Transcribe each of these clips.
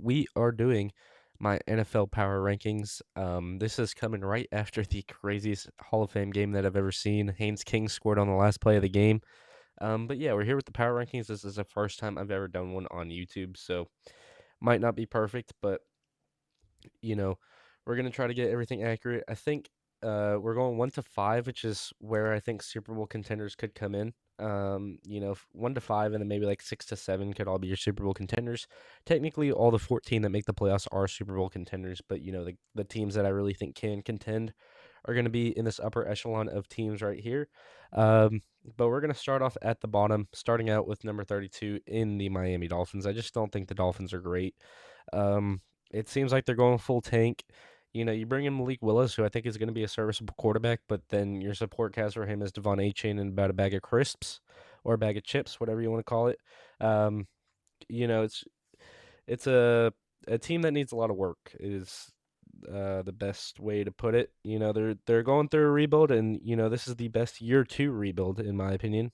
we are doing my NFL power rankings. This is coming right after the craziest Hall of Fame game that I've ever seen. Haynes King scored on the last play of the game. But yeah, we're here with the power rankings. This is the first time I've ever done one on YouTube, so might not be perfect, but you know, we're gonna try to get everything accurate. I think we're going 1 to 5, which is where I think Super Bowl contenders could come in. 1 to 5, and then maybe like 6 to 7 could all be your Super Bowl contenders. Technically, all the 14 that make the playoffs are Super Bowl contenders, but the teams that I really think can contend are going to be in this upper echelon of teams right here. Um, but we're going to start off at the bottom, starting out with number 32 in the Miami Dolphins. I just don't think the Dolphins are great. Um, it seems like they're going full tank. You bring in Malik Willis, who I think is going to be a serviceable quarterback, but then your support cast for him is Devon Achane and about a bag of crisps or a bag of chips, whatever you want to call it. Um, it's a team that needs a lot of work. Is the best way to put it. They're going through a rebuild, and this is the best year two rebuild in my opinion.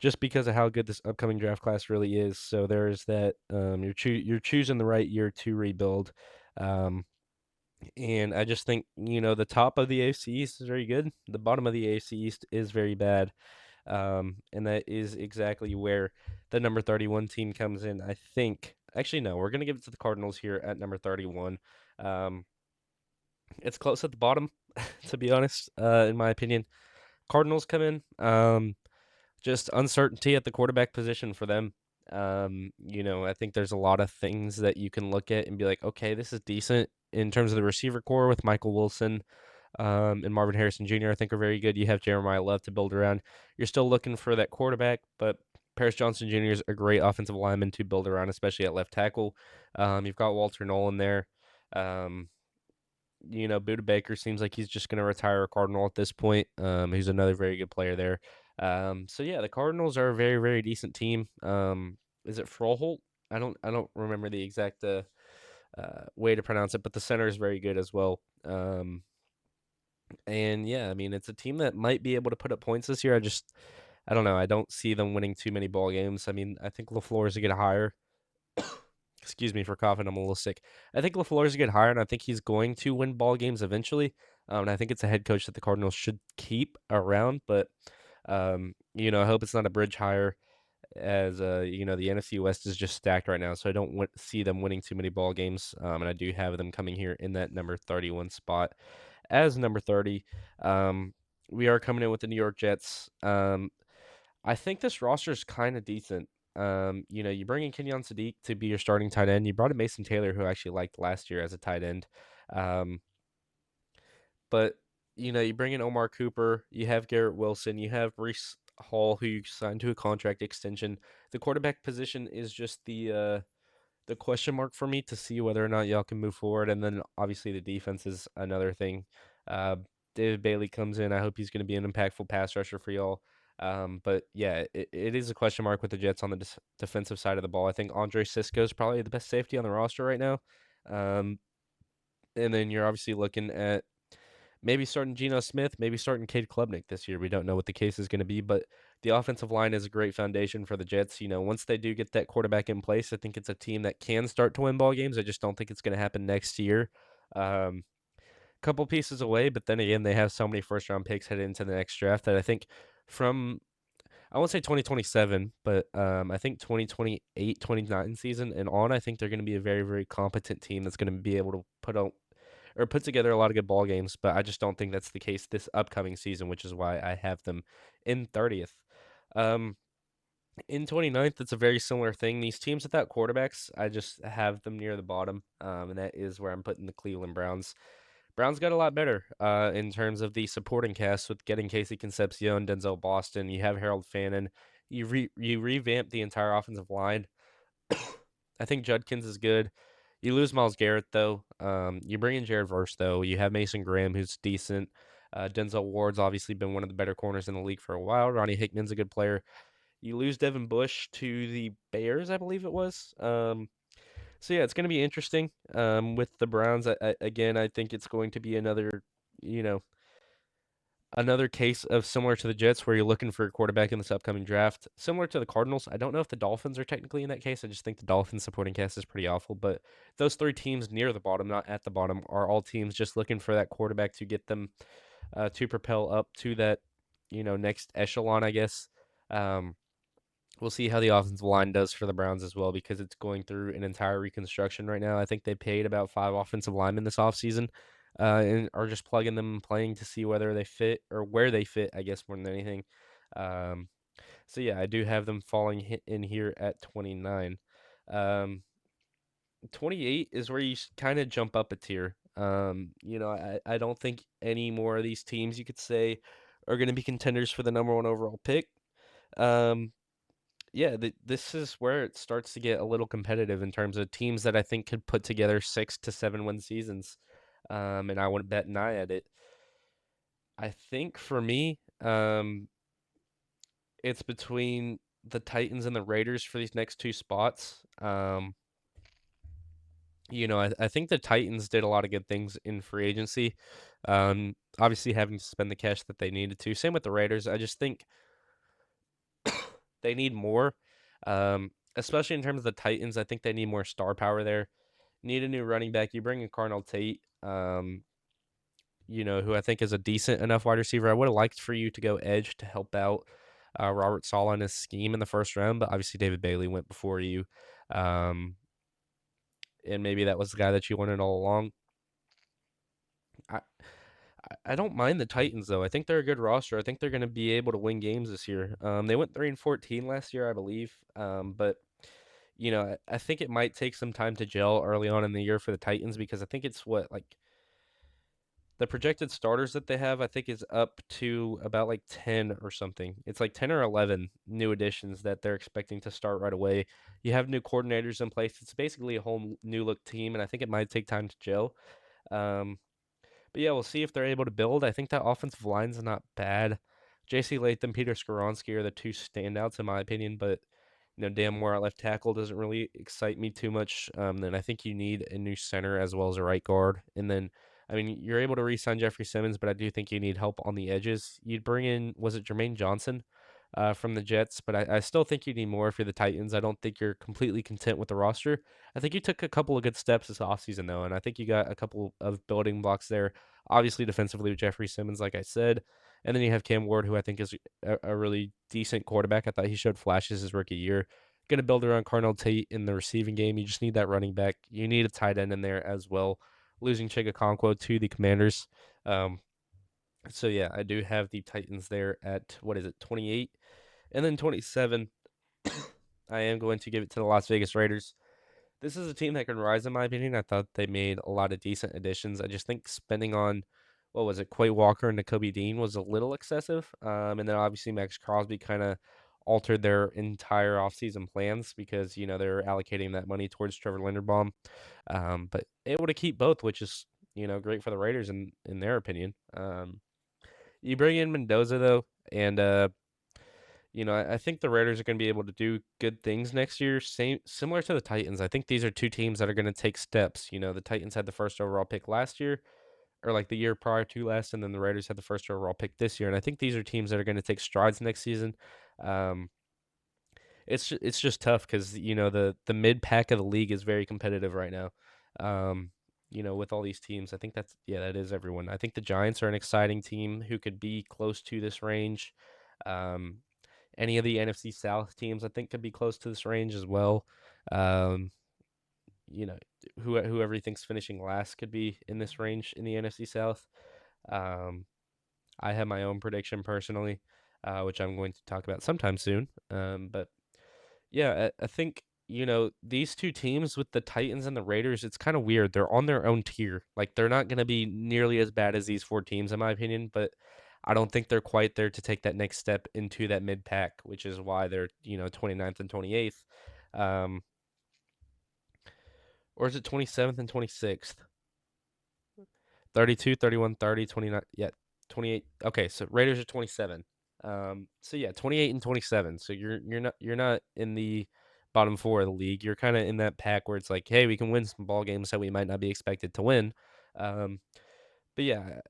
Just because of how good this upcoming draft class really is. So there's that. You're choosing the right year to rebuild. Um, and I just think the top of the AFC East is very good. The bottom of the AFC East is very bad. And that is exactly where the number 31 team comes in. I think. Actually, no, we're gonna give it to the Cardinals here at number 31. Um, it's close at the bottom, to be honest. In my opinion, Cardinals come in. Just uncertainty at the quarterback position for them. I think there's a lot of things that you can look at and be like, okay, this is decent in terms of the receiver core with Michael Wilson, and Marvin Harrison Jr. I think are very good. You have Jeremiah Love to build around. You're still looking for that quarterback, but Paris Johnson Jr. is a great offensive lineman to build around, especially at left tackle. You've got Walter Nolan there. Um, Buda Baker seems like he's just going to retire a Cardinal at this point. He's another very good player there. So yeah, the Cardinals are a very, very decent team. Is it Froholt? I don't remember the exact way to pronounce it, but the center is very good as well. And yeah, I mean it's a team that might be able to put up points this year. I don't know. I don't see them winning too many ball games. I mean, I think LaFleur is a get higher. Excuse me for coughing. I'm a little sick. I think LaFleur is a good hire, and I think he's going to win ball games eventually. And I think it's a head coach that the Cardinals should keep around. But I hope it's not a bridge hire, as the NFC West is just stacked right now. So I don't see them winning too many ball games. And I do have them coming here in that number 31 spot as number 30. Um, we are coming in with the New York Jets. I think this roster is kind of decent. You bring in Kenyon Sadiq to be your starting tight end. You brought in Mason Taylor, who I actually liked last year as a tight end. Um, but you bring in Omar Cooper. You have Garrett Wilson. You have Brees Hall, who you signed to a contract extension. The quarterback position is just the question mark for me to see whether or not y'all can move forward. And then obviously the defense is another thing. Uh, David Bailey comes in. I hope he's going to be an impactful pass rusher for y'all. But yeah, it is a question mark with the Jets on the defensive side of the ball. I think Andre Cisco is probably the best safety on the roster right now. Um, and then you're obviously looking at maybe starting Geno Smith, maybe starting Cade Klubnik this year. We don't know what the case is going to be, but the offensive line is a great foundation for the Jets. Once they do get that quarterback in place, I think it's a team that can start to win ball games. I just don't think it's going to happen next year. Um, Couple pieces away, but then again, they have so many first round picks headed into the next draft that I think from I won't say 2027, but I think 2028, 29 season and on, I think they're going to be a very, very competent team that's going to be able to put together a lot of good ball games. But I just don't think that's the case this upcoming season, which is why I have them in 30th. Um, in 29th, it's a very similar thing. These teams without quarterbacks, I just have them near the bottom, and that is where I'm putting the Cleveland Browns. Browns got a lot better in terms of the supporting cast with getting Casey Concepcion, Denzel Boston. You have Harold Fannin. You revamp the entire offensive line. I think Judkins is good. You lose Miles Garrett though. You bring in Jared Verse though. You have Mason Graham who's decent. Denzel Ward's obviously been one of the better corners in the league for a while. Ronnie Hickman's a good player. You lose Devin Bush to the Bears, I believe it was. So yeah, it's going to be interesting with the Browns. Again, I think it's going to be another, you know, Another case of similar to the Jets where you're looking for a quarterback in this upcoming draft, similar to the Cardinals. I don't know if the Dolphins are technically in that case. I just think the Dolphins supporting cast is pretty awful. But those three teams near the bottom, not at the bottom, are all teams just looking for that quarterback to get them to propel up to that, next echelon, I guess. Um, we'll see how the offensive line does for the Browns as well because it's going through an entire reconstruction right now. I think they paid about 5 offensive linemen this offseason, and are just plugging them and playing to see whether they fit or where they fit, I guess, more than anything. Um, so, yeah, I do have them falling in here at 29. Um, 28 is where you kind of jump up a tier. I don't think any more of these teams you could say are going to be contenders for the number one overall pick. Um, yeah, this is where it starts to get a little competitive in terms of teams that I think could put together 6 to 7 win seasons. And I wouldn't bet an eye at it. I think for me, it's between the Titans and the Raiders for these next two spots. I think the Titans did a lot of good things in free agency. Obviously, having to spend the cash that they needed to. Same with the Raiders. I just think they need more, especially in terms of the Titans. I think they need more star power there. Need a new running back. You bring in Carnell Tate, who I think is a decent enough wide receiver. I would have liked for you to go edge to help out Robert Saleh and his scheme in the first round, but obviously David Bailey went before you. Um, and maybe that was the guy that you wanted all along. I, I don't mind the Titans though. I think they're a good roster. I think they're going to be able to win games this year. They went 3-14 last year, I believe. But I think it might take some time to gel early on in the year for the Titans because I think it's what like the projected starters that they have. I think is up to about like 10 or something. It's like 10 or 11 new additions that they're expecting to start right away. You have new coordinators in place. It's basically a whole new look team, and I think it might take time to gel. Um, but yeah, we'll see if they're able to build. I think that offensive line's not bad. J.C. Latham, Peter Skoronski are the two standouts in my opinion, but Dan Moore at left tackle doesn't really excite me too much. Then I think you need a new center as well as a right guard. And then, I mean, you're able to re-sign Jeffrey Simmons, but I do think you need help on the edges. You'd bring in, was it Jermaine Johnson from the Jets? But I still think you need more for the Titans. I don't think you're completely content with the roster. I think you took a couple of good steps this offseason, though, and I think you got a couple of building blocks there. Obviously, defensively with Jeffrey Simmons, like I said. And then you have Cam Ward, who I think is a really decent quarterback. I thought he showed flashes his rookie year. Going to build around Carnell Tate in the receiving game. You just need that running back. You need a tight end in there as well. Losing Chigakonkwo to the Commanders. Um, so yeah, I do have the Titans there at what is it, 28, and then 27. I am going to give it to the Las Vegas Raiders. This is a team that can rise, in my opinion. I thought they made a lot of decent additions. I just think spending on, what was it, Quay Walker and Nakobe Dean was a little excessive. And then obviously Max Crosby kind of altered their entire offseason plans because, they're allocating that money towards Trevor Linderbaum. But able to keep both, which is, great for the Raiders in their opinion. You bring in Mendoza, though, and I think the Raiders are going to be able to do good things next year. Similar to the Titans. I think these are two teams that are going to take steps. The Titans had the first overall pick last year, or like the year prior to last, and then the Raiders had the first overall pick this year. And I think these are teams that are going to take strides next season. Um, it's just tough because the mid pack of the league is very competitive right now. Um, with all these teams, I think that is everyone. I think the Giants are an exciting team who could be close to this range. Um, any of the NFC South teams, I think, could be close to this range as well. Um, you know, whoever you think's finishing last could be in this range in the NFC South. Um, I have my own prediction personally, which I'm going to talk about sometime soon. But yeah, I think these two teams with the Titans and the Raiders, it's kind of weird. They're on their own tier. Like they're not going to be nearly as bad as these four teams, in my opinion. But I don't think they're quite there to take that next step into that mid pack, which is why they're 29th and 28th, um, or is it 27th and 26th? 32, 31, 30, 29. Yeah, 28. Okay, so Raiders are 27. So yeah, 28 and 27. So you're not in the bottom four of the league. You're kind of in that pack where it's like, hey, we can win some ball games that we might not be expected to win. Um, But yeah,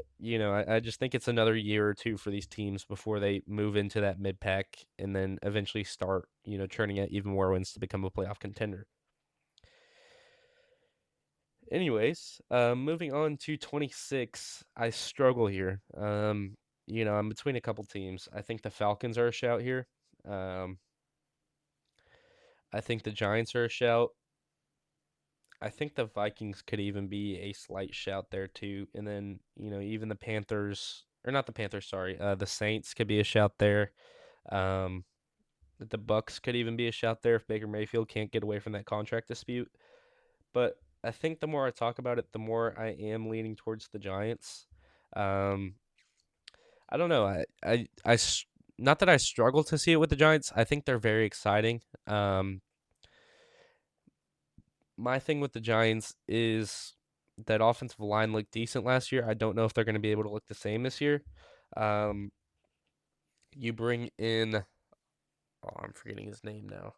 I just think it's another year or two for these teams before they move into that mid pack and then eventually start, churning out even more wins to become a playoff contender. Anyways, moving on to 26, I struggle here. I'm between a couple teams. I think the Falcons are a shout here. Um, I think the Giants are a shout. I think the Vikings could even be a slight shout there too. And then, even the Panthers, or not the Panthers, sorry, the Saints could be a shout there. Um, the Bucks could even be a shout there if Baker Mayfield can't get away from that contract dispute. But I think the more I talk about it, the more I am leaning towards the Giants. Um, I don't know. Not that I struggle to see it with the Giants. I think they're very exciting. My thing with the Giants is that offensive line looked decent last year. I don't know if they're going to be able to look the same this year. Um, you bring in, oh, I'm forgetting his name now.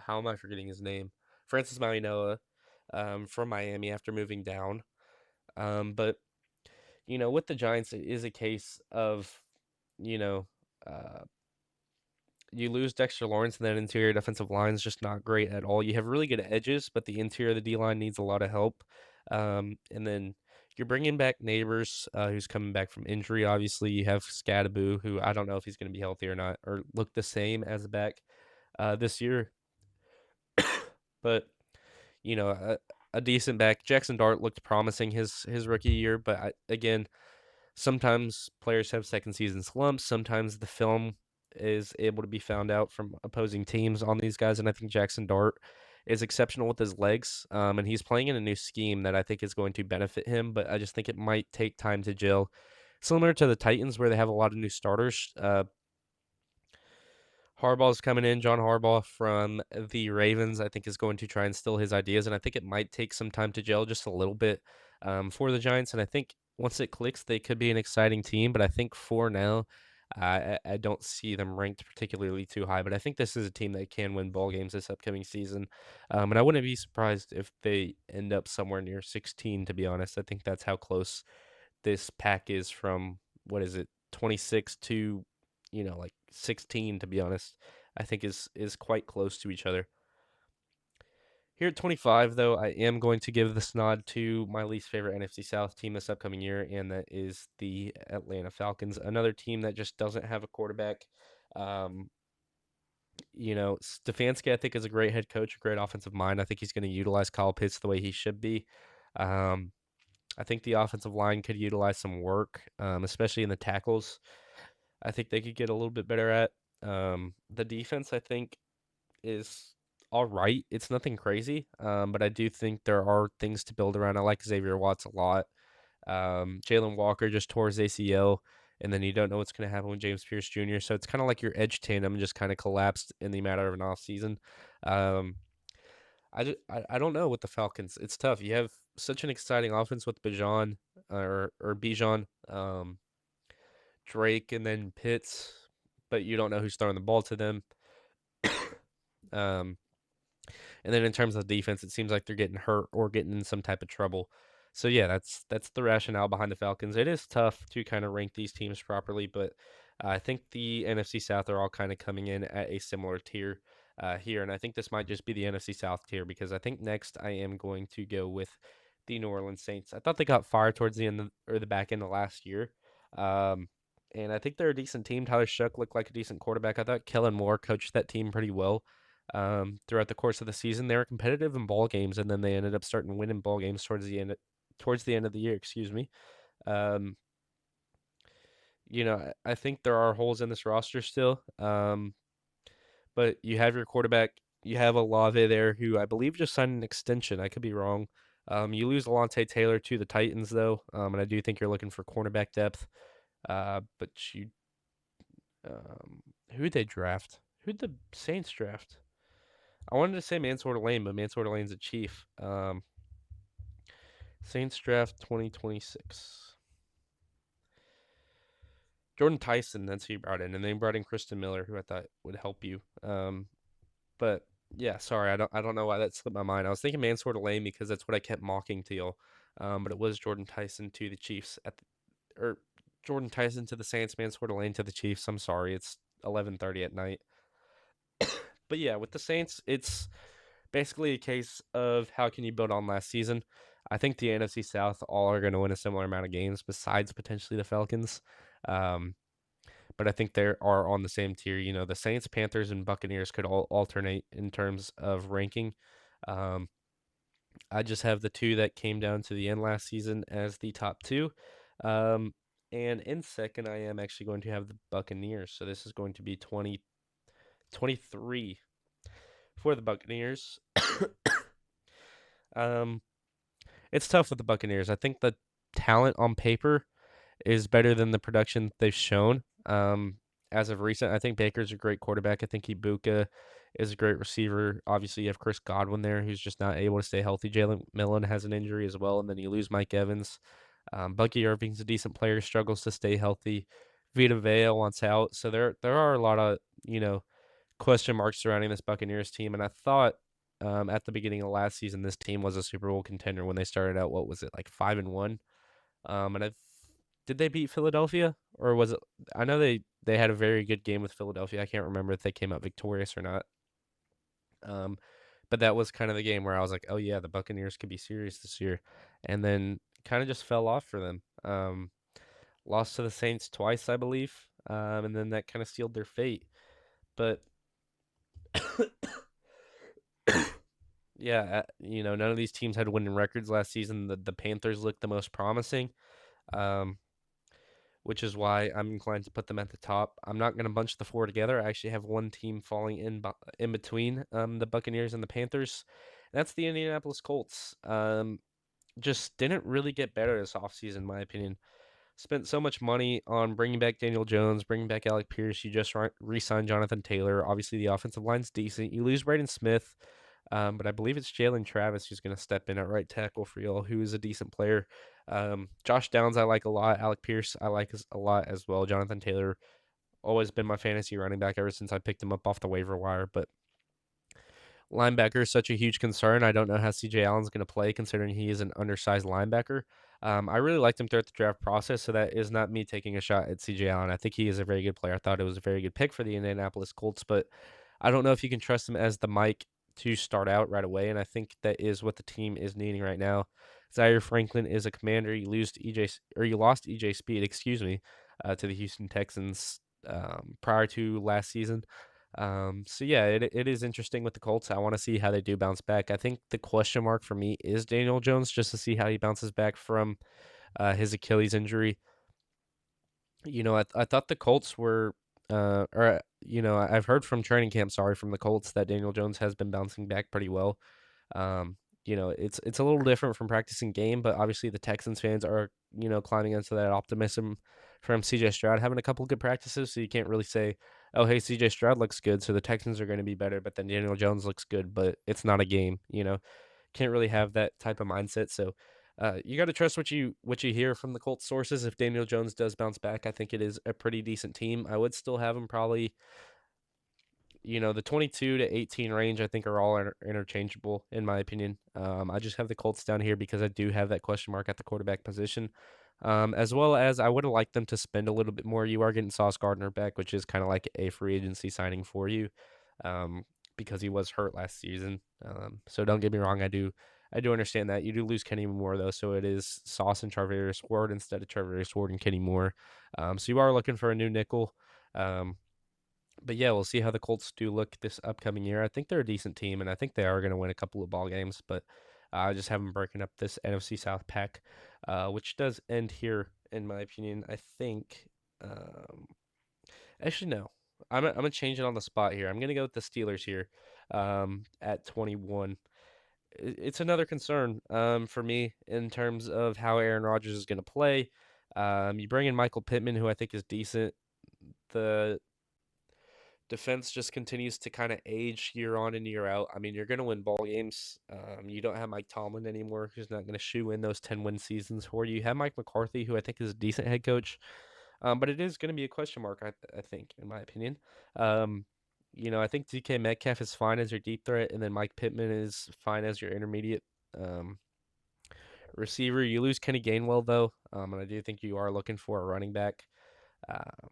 How am I forgetting his name? Francis Marianoa, from Miami after moving down. But with the Giants, it is a case of, you know, uh, you lose Dexter Lawrence, and that interior defensive line is just not great at all. You have really good edges, but the interior of the D line needs a lot of help. And then you're bringing back Neighbors, who's coming back from injury. Obviously, you have Scadaboo, who I don't know if he's going to be healthy or not, or look the same as a back this year. But a decent back. Jackson Dart looked promising his rookie year, but again, sometimes players have second season slumps. Sometimes the film is able to be found out from opposing teams on these guys, and I think Jackson Dart is exceptional with his legs, and he's playing in a new scheme that I think is going to benefit him. But I just think it might take time to gel, similar to the Titans where they have a lot of new starters. Harbaugh's coming in. John Harbaugh from the Ravens, I think, is going to try and steal his ideas, and I think it might take some time to gel just a little bit for the Giants. And I think once it clicks, they could be an exciting team. But I think for now, I don't see them ranked particularly too high. But I think this is a team that can win ball games this upcoming season, and I wouldn't be surprised if they end up somewhere near 16. To be honest, I think that's how close this pack is from what is it 26 to like 16, to be honest. I think is quite close to each other. Here at 25, though, I am going to give this nod to my least favorite NFC South team this upcoming year, and that is the Atlanta Falcons, another team that just doesn't have a quarterback. um Stefanski, I think, is a great head coach, a great offensive mind. I think he's going to utilize Kyle Pitts the way he should be. um I think the offensive line could utilize some work, especially in the tackles. I think they could get a little bit better at. The defense, I think, is all right. It's nothing crazy, but I do think there are things to build around. I like Xavier Watts a lot. Jalen Walker just tore his ACL, and then you don't know what's going to happen with James Pierce Jr. So it's kind of like your edge tandem just kind of collapsed in the matter of an offseason. Um, I don't know with the Falcons. It's tough. You have such an exciting offense with Bijan or Bijan, Drake, and then Pitts, but you don't know who's throwing the ball to them. Um, and then in terms of defense, it seems like they're getting hurt or getting in some type of trouble. So yeah, that's the rationale behind the Falcons. It is tough to kind of rank these teams properly, but I think the NFC South are all kind of coming in at a similar tier here, and I think this might just be the NFC South tier because I think next I am going to go with the New Orleans Saints. I thought they got fired towards the end or the back end of last year. Um, and I think they're a decent team. Tyler Shough looked like a decent quarterback. I thought Kellen Moore coached that team pretty well throughout the course of the season. They were competitive in ball games, and then they ended up starting winning ball games towards the end of the year. Excuse me. Um, I think there are holes in this roster still. But you have your quarterback. You have Olave there, who I believe just signed an extension. I could be wrong. You lose Alontae Taylor to the Titans, though, and I do think you're looking for cornerback depth. But who'd they draft? Who'd the Saints draft? I wanted to say Mansour Lane, but Mansour Lane's a Chief. Saints draft 2026. Jordan Tyson, that's who you brought in, and they brought in Kristen Miller, who I thought would help you. But yeah, sorry, I don't know why that slipped my mind. I was thinking Mansour Lane because that's what I kept mocking to y'all. But it was Jordan Tyson to the Chiefs or Jordan Tyson to the Saints. Mansoor Lane to the Chiefs. I'm sorry, it's 11:30 at night. But yeah, with the Saints, it's basically a case of how can you build on last season. I think the NFC South all are going to win a similar amount of games, besides potentially the Falcons. Um, but I think they are on the same tier. You know, the Saints, Panthers, and Buccaneers could all alternate in terms of ranking. Um, I just have the two that came down to the end last season as the top two. Um, and in second, I am actually going to have the Buccaneers. So this is going to be 2023 for the Buccaneers. um, it's tough with the Buccaneers. I think the talent on paper is better than the production they've shown. As of recent, I think Baker's a great quarterback. I think Ibuka is a great receiver. Obviously, you have Chris Godwin there, who's just not able to stay healthy. Jalen Millen has an injury as well, and then you lose Mike Evans. Bucky Irving's a decent player, struggles to stay healthy. Vita Vea wants out, so there are a lot of question marks surrounding this Buccaneers team. And I thought at the beginning of last season, this team was a Super Bowl contender when they started out. What was it, like 5-1? And did they beat Philadelphia, or was it? I know they had a very good game with Philadelphia. I can't remember if they came out victorious or not. Um, but that was kind of the game where I was like, oh yeah, the Buccaneers could be serious this year, and then kind of just fell off for them. Lost to the Saints twice, I believe, and then that kind of sealed their fate. But yeah, none of these teams had winning records last season. The Panthers looked the most promising. Um, which is why I'm inclined to put them at the top. I'm not going to bunch the four together. I actually have one team falling in between the Buccaneers and the Panthers. And that's the Indianapolis Colts. Just didn't really get better this offseason, in my opinion. Spent so much money on bringing back Daniel Jones, bringing back Alec Pierce. You just re-signed Jonathan Taylor. Obviously, the offensive line's decent. You lose Braden Smith, but I believe it's Jalen Travis who's going to step in at right tackle for y'all, who is a decent player. Josh Downs, I like a lot. Alec Pierce, I like a lot as well. Jonathan Taylor, always been my fantasy running back ever since I picked him up off the waiver wire. But linebacker is such a huge concern. I don't know how CJ Allen's going to play considering he is an undersized linebacker. I really liked him throughout the draft process, so that is not me taking a shot at CJ Allen. I think he is a very good player. I thought it was a very good pick for the Indianapolis Colts, but I don't know if you can trust him as the Mike to start out right away, and I think that is what the team is needing right now. Zaire Franklin is a commander. You lost EJ Speed, excuse me, to the Houston Texans prior to last season. So yeah, it is interesting with the Colts. I want to see how they do bounce back. I think the question mark for me is Daniel Jones, just to see how he bounces back from his Achilles injury. I thought the Colts were, I've heard from training camp, sorry, from the Colts that Daniel Jones has been bouncing back pretty well. Um, it's a little different from practicing game, but obviously the Texans fans are, climbing into that optimism from CJ Stroud having a couple good practices. So you can't really say, oh, hey, CJ Stroud looks good, so the Texans are going to be better, but then Daniel Jones looks good, but it's not a game, can't really have that type of mindset. So you got to trust what you hear from the Colts sources. If Daniel Jones does bounce back, I think it is a pretty decent team. I would still have him probably, the 22 to 18 range, I think, are all interchangeable, in my opinion. I just have the Colts down here because I do have that question mark at the quarterback position. As well as I would have liked them to spend a little bit more. You are getting Sauce Gardner back, which is kind of like a free agency signing for you, um, because he was hurt last season. So don't get me wrong, I do understand that. You do lose Kenny Moore, though, so it is Sauce and Charvarius Ward instead of Charvarius Ward and Kenny Moore. So you are looking for a new nickel. But yeah, we'll see how the Colts do look this upcoming year. I think they're a decent team, and I think they are going to win a couple of ball games. But I just have them breaking up this NFC South pack, which does end here, in my opinion. I think. Um, Actually, no. I'm gonna change it on the spot here. I'm gonna go with the Steelers here, at 21. It's another concern for me in terms of how Aaron Rodgers is going to play. You bring in Michael Pittman, who I think is decent. The defense just continues to kind of age year on and year out. I mean, you're going to win ball games. You don't have Mike Tomlin anymore, who's not going to shoe in those 10-win seasons for you. You have Mike McCarthy, who I think is a decent head coach, but it is going to be a question mark, I think, in my opinion. Um, I think DK Metcalf is fine as your deep threat, and then Mike Pittman is fine as your intermediate um, Receiver, you lose Kenny Gainwell though, and I do think you are looking for a running back. Uh,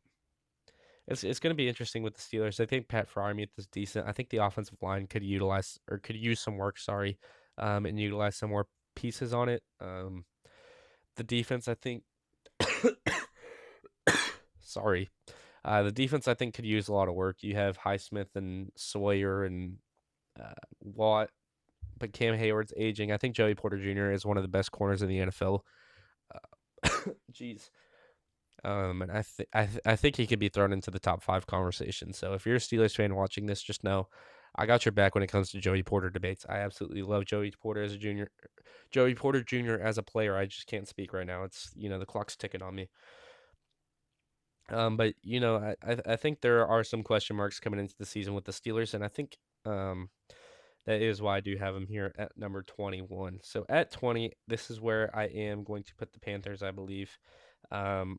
it's going to be interesting with the Steelers. I think Pat Fryermuth is decent. I think the offensive line could utilize or could use some work. Sorry, and utilize some more pieces on it. The defense, I think. Sorry. The defense, I think, could use a lot of work. You have Highsmith and Sawyer and Watt, but Cam Hayward's aging. I think Joey Porter Jr. is one of the best corners in the NFL. Jeez. And I think he could be thrown into the top five conversation. So if you're a Steelers fan watching this, just know I got your back when it comes to Joey Porter debates. I absolutely love Joey Porter as a junior, Joey Porter Jr. as a player. I just can't speak right now. It's the clock's ticking on me. But I think there are some question marks coming into the season with the Steelers, and I think that is why I do have them here at number 21. So at 20, this is where I am going to put the Panthers, I believe. Um,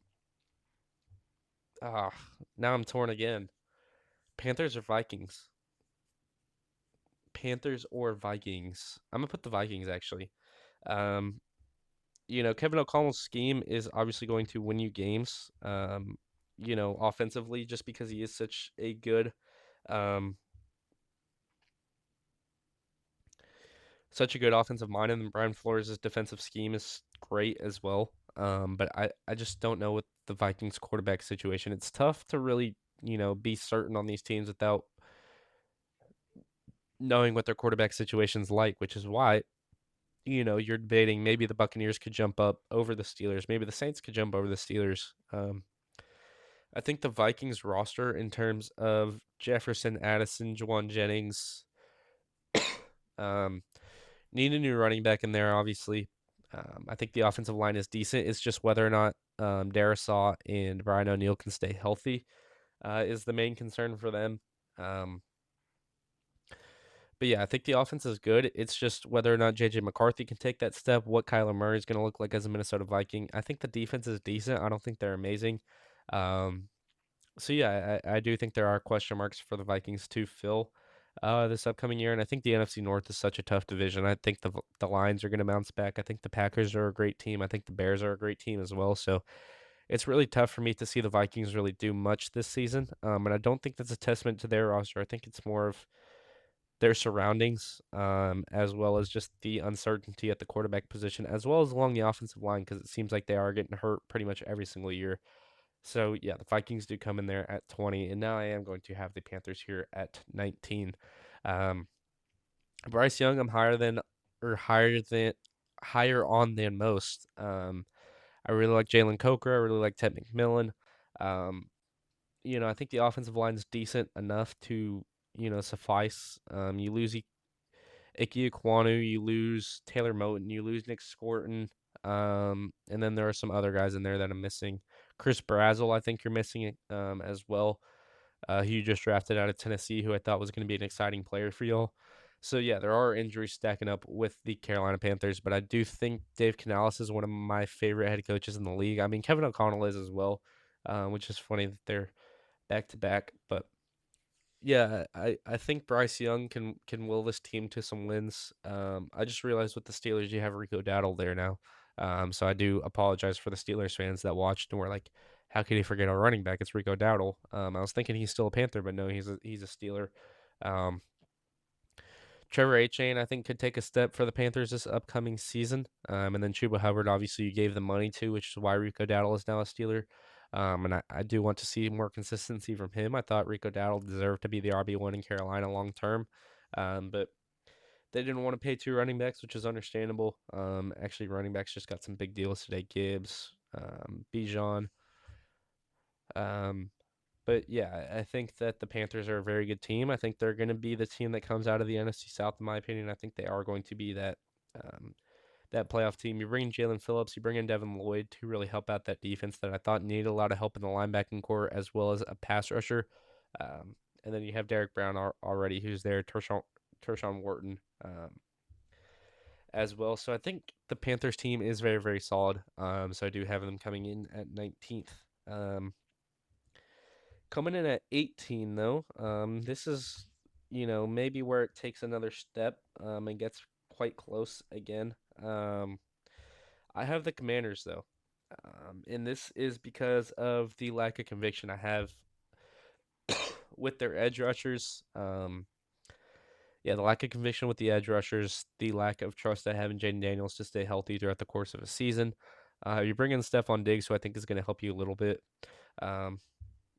ah, Now I'm torn again. Panthers or Vikings? Panthers or Vikings? I'm gonna put the Vikings actually. Um, Kevin O'Connell's scheme is obviously going to win you games. Offensively, just because he is um, such a good offensive mind, and Brian Flores' defensive scheme is great as well. But I just don't know with the Vikings quarterback situation. It's tough to really, be certain on these teams without knowing what their quarterback situation's like, which is why, you're debating maybe the Buccaneers could jump up over the Steelers. Maybe the Saints could jump over the Steelers. I think the Vikings roster in terms of Jefferson, Addison, Juwan Jennings, um, need a new running back in there, obviously. I think the offensive line is decent. It's just whether or not Darisaw and Brian O'Neill can stay healthy is the main concern for them. Um, but yeah, I think the offense is good. It's just whether or not JJ McCarthy can take that step, what Kyler Murray is going to look like as a Minnesota Viking. I think the defense is decent. I don't think they're amazing. Um, so yeah, I do think there are question marks for the Vikings to fill this upcoming year, and I think the NFC North is such a tough division. I think the Lions are going to bounce back. I think the Packers are a great team. I think the Bears are a great team as well. So it's really tough for me to see the Vikings really do much this season. And I don't think that's a testament to their roster. I think it's more of their surroundings, as well as just the uncertainty at the quarterback position, as well as along the offensive line, because it seems like they are getting hurt pretty much every single year. So yeah, the Vikings do come in there at 20, and now I am going to have the Panthers here at 19. Um, Bryce Young, I'm higher on than most. I really like Jalen Coker. I really like Ted McMillan. Um, I think the offensive line is decent enough to suffice. You lose Ike Ekwonu, you lose Taylor Moton, you lose Nick Scorton, and then there are some other guys in there that I'm missing. Chris Brazzell, I think you're missing as well. Who you just drafted out of Tennessee, who I thought was going to be an exciting player for y'all. So yeah, there are injuries stacking up with the Carolina Panthers, but I do think Dave Canales is one of my favorite head coaches in the league. I mean, Kevin O'Connell is as well, which is funny that they're back to back. But yeah, I think Bryce Young can will this team to some wins. I just realized with the Steelers you have Rico Dowdle there now. So I do apologize for the Steelers fans that watched and were like, "How could he forget our running back? It's Rico Dowdle." I was thinking he's still a Panther, but no, he's a Steeler. Um, Trevor Achane, I think, could take a step for the Panthers this upcoming season. And then Chuba Hubbard, obviously, you gave the money to, which is why Rico Dowdle is now a Steeler. And I do want to see more consistency from him. I thought Rico Dowdle deserved to be the RB1 in Carolina long term. But they didn't want to pay two running backs, which is understandable. Actually, running backs just got some big deals today. Gibbs, Bijan. Um, but yeah, I think that the Panthers are a very good team. I think they're going to be the team that comes out of the NFC South, in my opinion. I think they are going to be um, that playoff team. You bring in Jalen Phillips, you bring in Devin Lloyd to really help out that defense that I thought needed a lot of help in the linebacking core as well as a pass rusher. And then you have Derek Brown already, who's there, Tershawn Wharton as well. So I think the Panthers team is very, very solid. So I do have them coming in at 19th. Coming in at 18, though, this is, maybe where it takes another step and gets quite close again. I have the Commanders though, and this is because of the lack of conviction I have with their edge rushers. Yeah, the lack of conviction with the edge rushers, the lack of trust I have in Jaden Daniels to stay healthy throughout the course of a season. You bring in Stephon Diggs, who I think is going to help you a little bit. Um,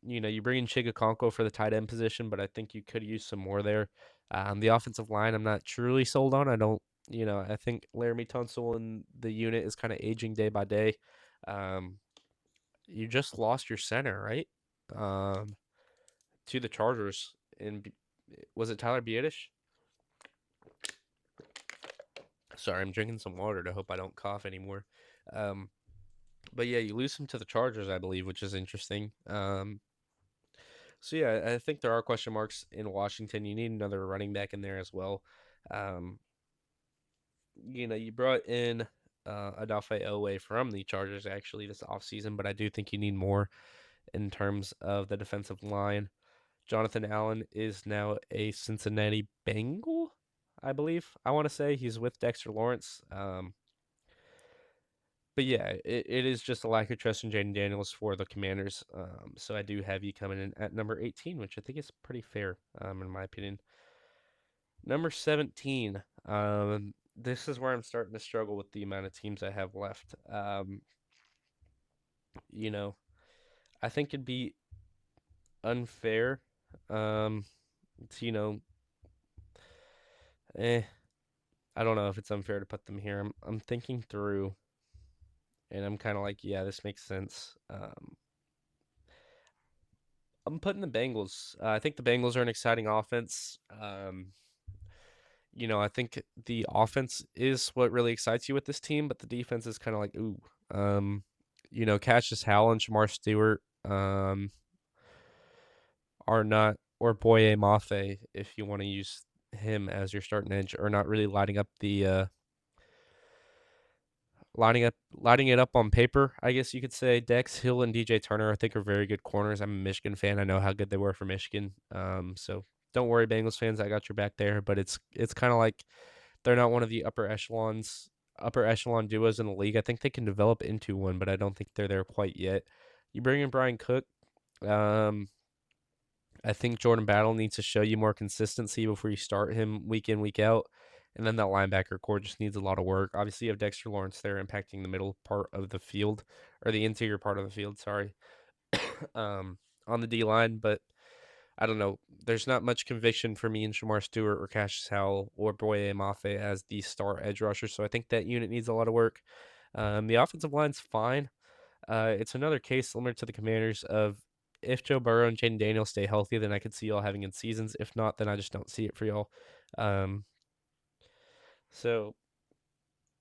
you bring in Chigakonko for the tight end position, but I think you could use some more there. The offensive line, I'm not truly sold on. I don't, I think Laramie Tunsil and the unit is kind of aging day by day. Um, you just lost your center, right? Um, to the Chargers. And was it Tyler Biadasz? Sorry, I'm drinking some water to hope I don't cough anymore. Um, but yeah, you lose him to the Chargers, I believe, which is interesting. So yeah, I think there are question marks in Washington. You need another running back in there as well. Um, you brought in Adafe Owe from the Chargers actually this offseason, but I do think you need more in terms of the defensive line. Jonathan Allen is now a Cincinnati Bengal, I believe. I want to say he's with Dexter Lawrence. But yeah, it is just a lack of trust in Jaden Daniels for the Commanders. So I do have you coming in at number 18, which I think is pretty fair, in my opinion. Number 17. This is where I'm starting to struggle with the amount of teams I have left. You know, I think it'd be unfair. Um, to, eh, I don't know if it's unfair to put them here. I'm thinking through, and I'm kind of like, yeah, this makes sense. I'm putting the Bengals. I think the Bengals are an exciting offense. I think the offense is what really excites you with this team, but the defense is kind of like, ooh. Cassius Howell and Shamar Stewart are not, or Boye Mafe, if you want to use him as your starting edge, are not really lining it up on paper, I guess you could say. Dex Hill and DJ Turner, I think, are very good corners. I'm a Michigan fan. I know how good they were for Michigan. So don't worry, Bengals fans. I got your back there. But it's kind of like they're not one of the upper echelon duos in the league. I think they can develop into one, but I don't think they're there quite yet. You bring in Brian Cook. Um, I think Jordan Battle needs to show you more consistency before you start him week in, week out. And then that linebacker core just needs a lot of work. Obviously, you have Dexter Lawrence there impacting the middle part of the field, or the interior part of the field, sorry, um, on the D line. But I don't know. There's not much conviction for me in Shamar Stewart or Cassius Howell or Boye Mafe as the star edge rusher. So I think that unit needs a lot of work. The offensive line's fine. It's another case similar to the Commanders of if Joe Burrow and Jaden Daniels stay healthy, then I could see y'all having in seasons. If not, then I just don't see it for y'all. Um, so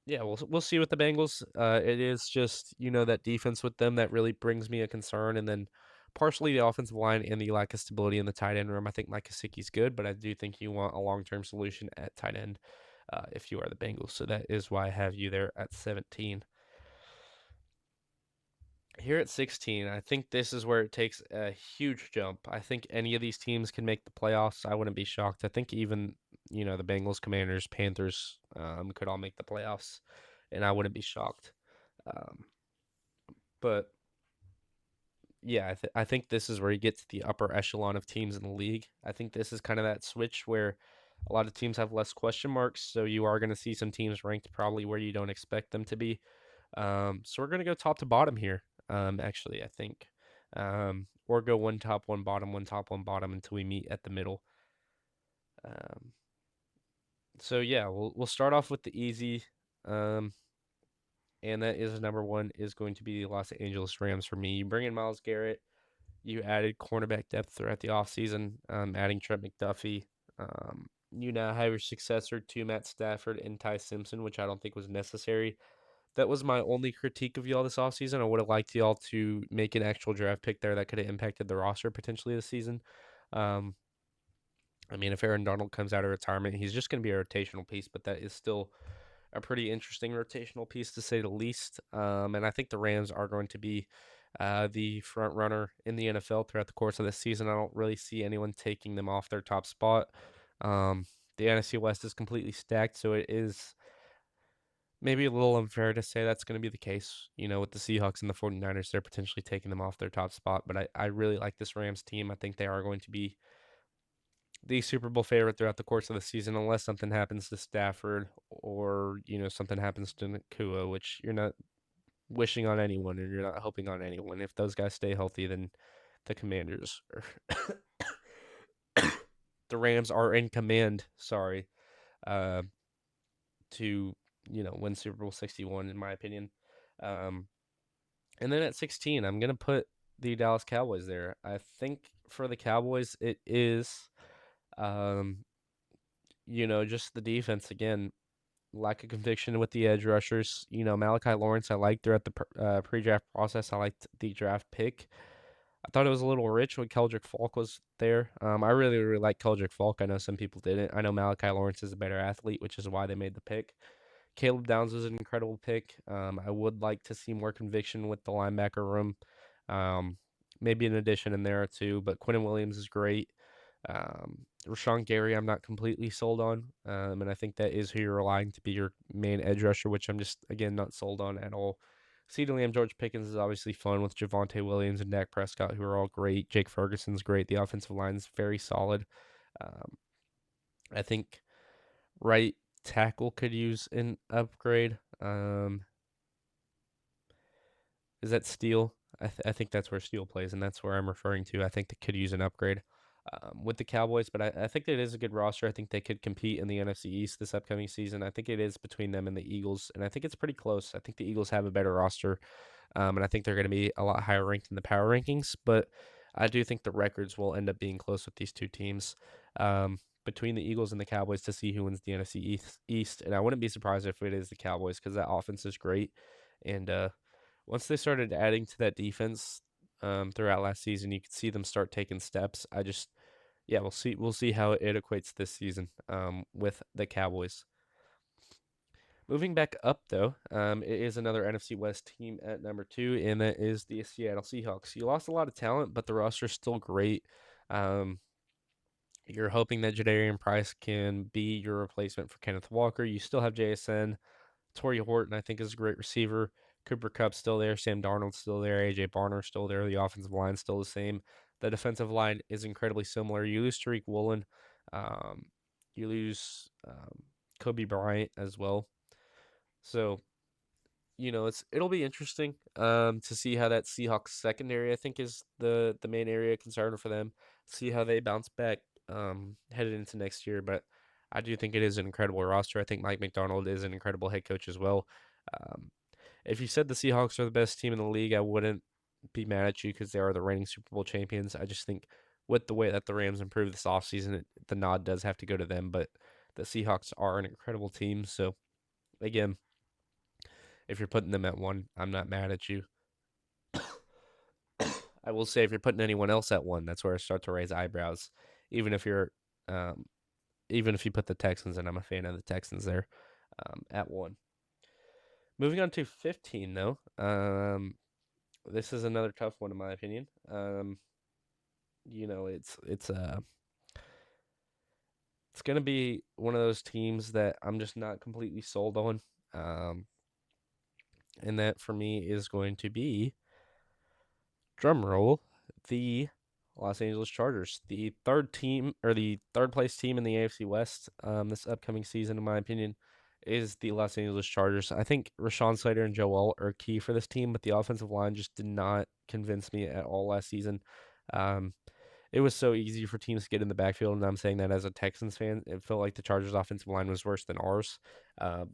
yeah, we'll see with the Bengals. It is just that defense with them that really brings me a concern, and then partially the offensive line and the lack of stability in the tight end room. I think Mike Gesicki's good, but I do think you want a long term solution at tight end if you are the Bengals. So that is why I have you there at 17. Here at 16, I think this is where it takes a huge jump. I think any of these teams can make the playoffs. I wouldn't be shocked. I think even, the Bengals, Commanders, Panthers could all make the playoffs, and I wouldn't be shocked. Um, but yeah, I think this is where you get to the upper echelon of teams in the league. I think this is kind of that switch where a lot of teams have less question marks, so you are going to see some teams ranked probably where you don't expect them to be. So we're gonna go top to bottom here. Actually, I think, or go one top, one bottom, one top, one bottom until we meet at the middle. Um, so yeah, we'll start off with the easy, um, and that is number one is going to be the Los Angeles Rams for me. You bring in Myles Garrett. You added cornerback depth throughout the offseason, adding Trent McDuffie. You now have your successor to Matt Stafford and Ty Simpson, which I don't think was necessary. That was my only critique of y'all this offseason. I would have liked y'all to make an actual draft pick there that could have impacted the roster potentially this season. Um, I mean, if Aaron Donald comes out of retirement, he's just going to be a rotational piece, but that is still a pretty interesting rotational piece to say the least. And I think the Rams are going to be the front runner in the NFL throughout the course of this season. I don't really see anyone taking them off their top spot. The NFC West is completely stacked, so it is maybe a little unfair to say that's going to be the case. With the Seahawks and the 49ers, they're potentially taking them off their top spot. But I really like this Rams team. I think they are going to be the Super Bowl favorite throughout the course of the season, unless something happens to Stafford or, something happens to Nakua, which you're not wishing on anyone and you're not hoping on anyone. If those guys stay healthy, then the Commanders or the Rams are in command, sorry, uh, to, win Super Bowl 61, in my opinion. Um, and then at 16, I'm going to put the Dallas Cowboys there. I think for the Cowboys, it is, um, just the defense again. Lack of conviction with the edge rushers. Malachi Lawrence, I liked throughout the pre-draft process. I liked the draft pick. I thought it was a little rich when Keldrick Falk was there. I really, really like Keldrick Falk. I know some people didn't. I know Malachi Lawrence is a better athlete, which is why they made the pick. Caleb Downs was an incredible pick. I would like to see more conviction with the linebacker room. Maybe an addition in there or two, but Quentin Williams is great. Rashawn Gary, I'm not completely sold on, and I think that is who you're relying to be your main edge rusher, which I'm just again not sold on at all. CeeDee Lamb, George Pickens is obviously fun with Javonte Williams and Dak Prescott, who are all great. Jake Ferguson's great. The offensive line is very solid. Um, I think right tackle could use an upgrade. Is that Steele? I think that's where Steele plays, and that's where I'm referring to. I think they could use an upgrade with the Cowboys, but I think it is a good roster. I think they could compete in the NFC East this upcoming season. I think it is between them and the Eagles, and I think it's pretty close. I think the Eagles have a better roster, and I think they're going to be a lot higher ranked in the power rankings, but I do think the records will end up being close with these two teams. Between the Eagles and the Cowboys to see who wins the NFC East, and I wouldn't be surprised if it is the Cowboys because that offense is great, and once they started adding to that defense throughout last season, you could see them start taking steps. Yeah, we'll see how it equates this season with the Cowboys. Moving back up though, it is another NFC West team at number 2, and that is the Seattle Seahawks. You lost a lot of talent, but the roster's still great. Um, you're hoping that Jadarian Price can be your replacement for Kenneth Walker. You still have JSN. Torrey Horton, I think, is a great receiver. Cooper Kupp's still there. Sam Darnold's still there. AJ Barner's still there. The offensive line's still the same. The defensive line is incredibly similar. You lose Tariq Woolen. Um, you lose Kobe Bryant as well. So, it'll be interesting to see how that Seahawks secondary, I think, is the main area of concern for them. See how they bounce back headed into next year. But I do think it is an incredible roster. I think Mike McDonald is an incredible head coach as well. Um, if you said the Seahawks are the best team in the league, I wouldn't be mad at you because they are the reigning Super Bowl champions. I just think with the way that the Rams improved this offseason, the nod does have to go to them. But the Seahawks are an incredible team. So, again, if you're putting them at 1, I'm not mad at you. I will say if you're putting anyone else at 1, that's where I start to raise eyebrows. Even if you're, um, even if you put the Texans, and I'm a fan of the Texans there, at 1. Moving on to 15, though. This is another tough one in my opinion. It's gonna be one of those teams that I'm just not completely sold on. Um, and that for me is going to be drum roll, the Los Angeles Chargers, the third place team in the AFC West this upcoming season, in my opinion, is the Los Angeles Chargers. I think Rashawn Slater and Joe Alt are key for this team, but the offensive line just did not convince me at all last season. Um, it was so easy for teams to get in the backfield, and I'm saying that as a Texans fan. It felt like the Chargers' offensive line was worse than ours. Uh,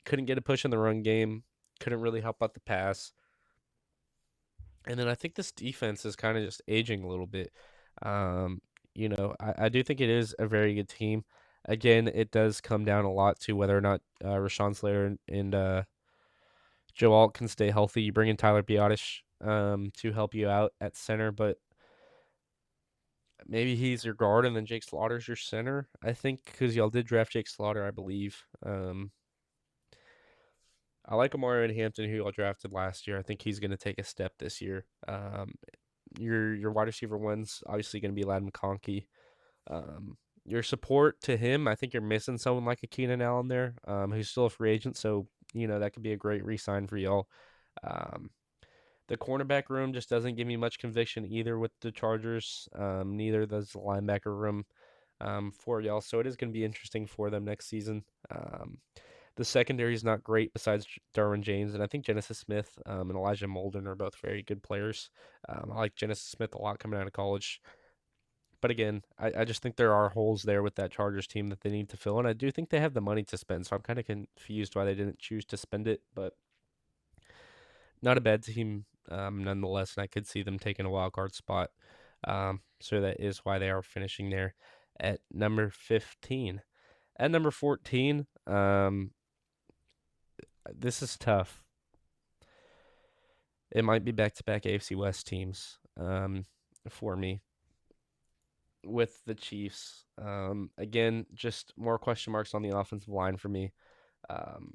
couldn't get a push in the run game, couldn't really help out the pass. And then I think this defense is kind of just aging a little bit. Um, I do think it is a very good team. Again, it does come down a lot to whether or not Rashawn Slater and Joe Alt can stay healthy. You bring in Tyler Biotish to help you out at center, but maybe he's your guard and then Jake Slaughter's your center, I think, because y'all did draft Jake Slaughter, I believe. I like Amari Hampton, who y'all drafted last year. I think he's going to take a step this year. Your wide receiver one's obviously going to be Lad McConkey. Your support to him, I think you're missing someone like a Keenan Allen there, who's still a free agent. So that could be a great re-sign for y'all. Um, the cornerback room just doesn't give me much conviction either with the Chargers. Neither does the linebacker room for y'all. So it is going to be interesting for them next season. The secondary is not great besides Darwin James, and I think Genesis Smith and Elijah Molden are both very good players. I like Genesis Smith a lot coming out of college. But again, I just think there are holes there with that Chargers team that they need to fill, and I do think they have the money to spend. So I'm kind of confused why they didn't choose to spend it, but not a bad team nonetheless, and I could see them taking a wild card spot. So that is why they are finishing there at number 15. At number 14, this is tough. It might be back-to-back AFC West teams for me with the Chiefs. Again, just more question marks on the offensive line for me. Um,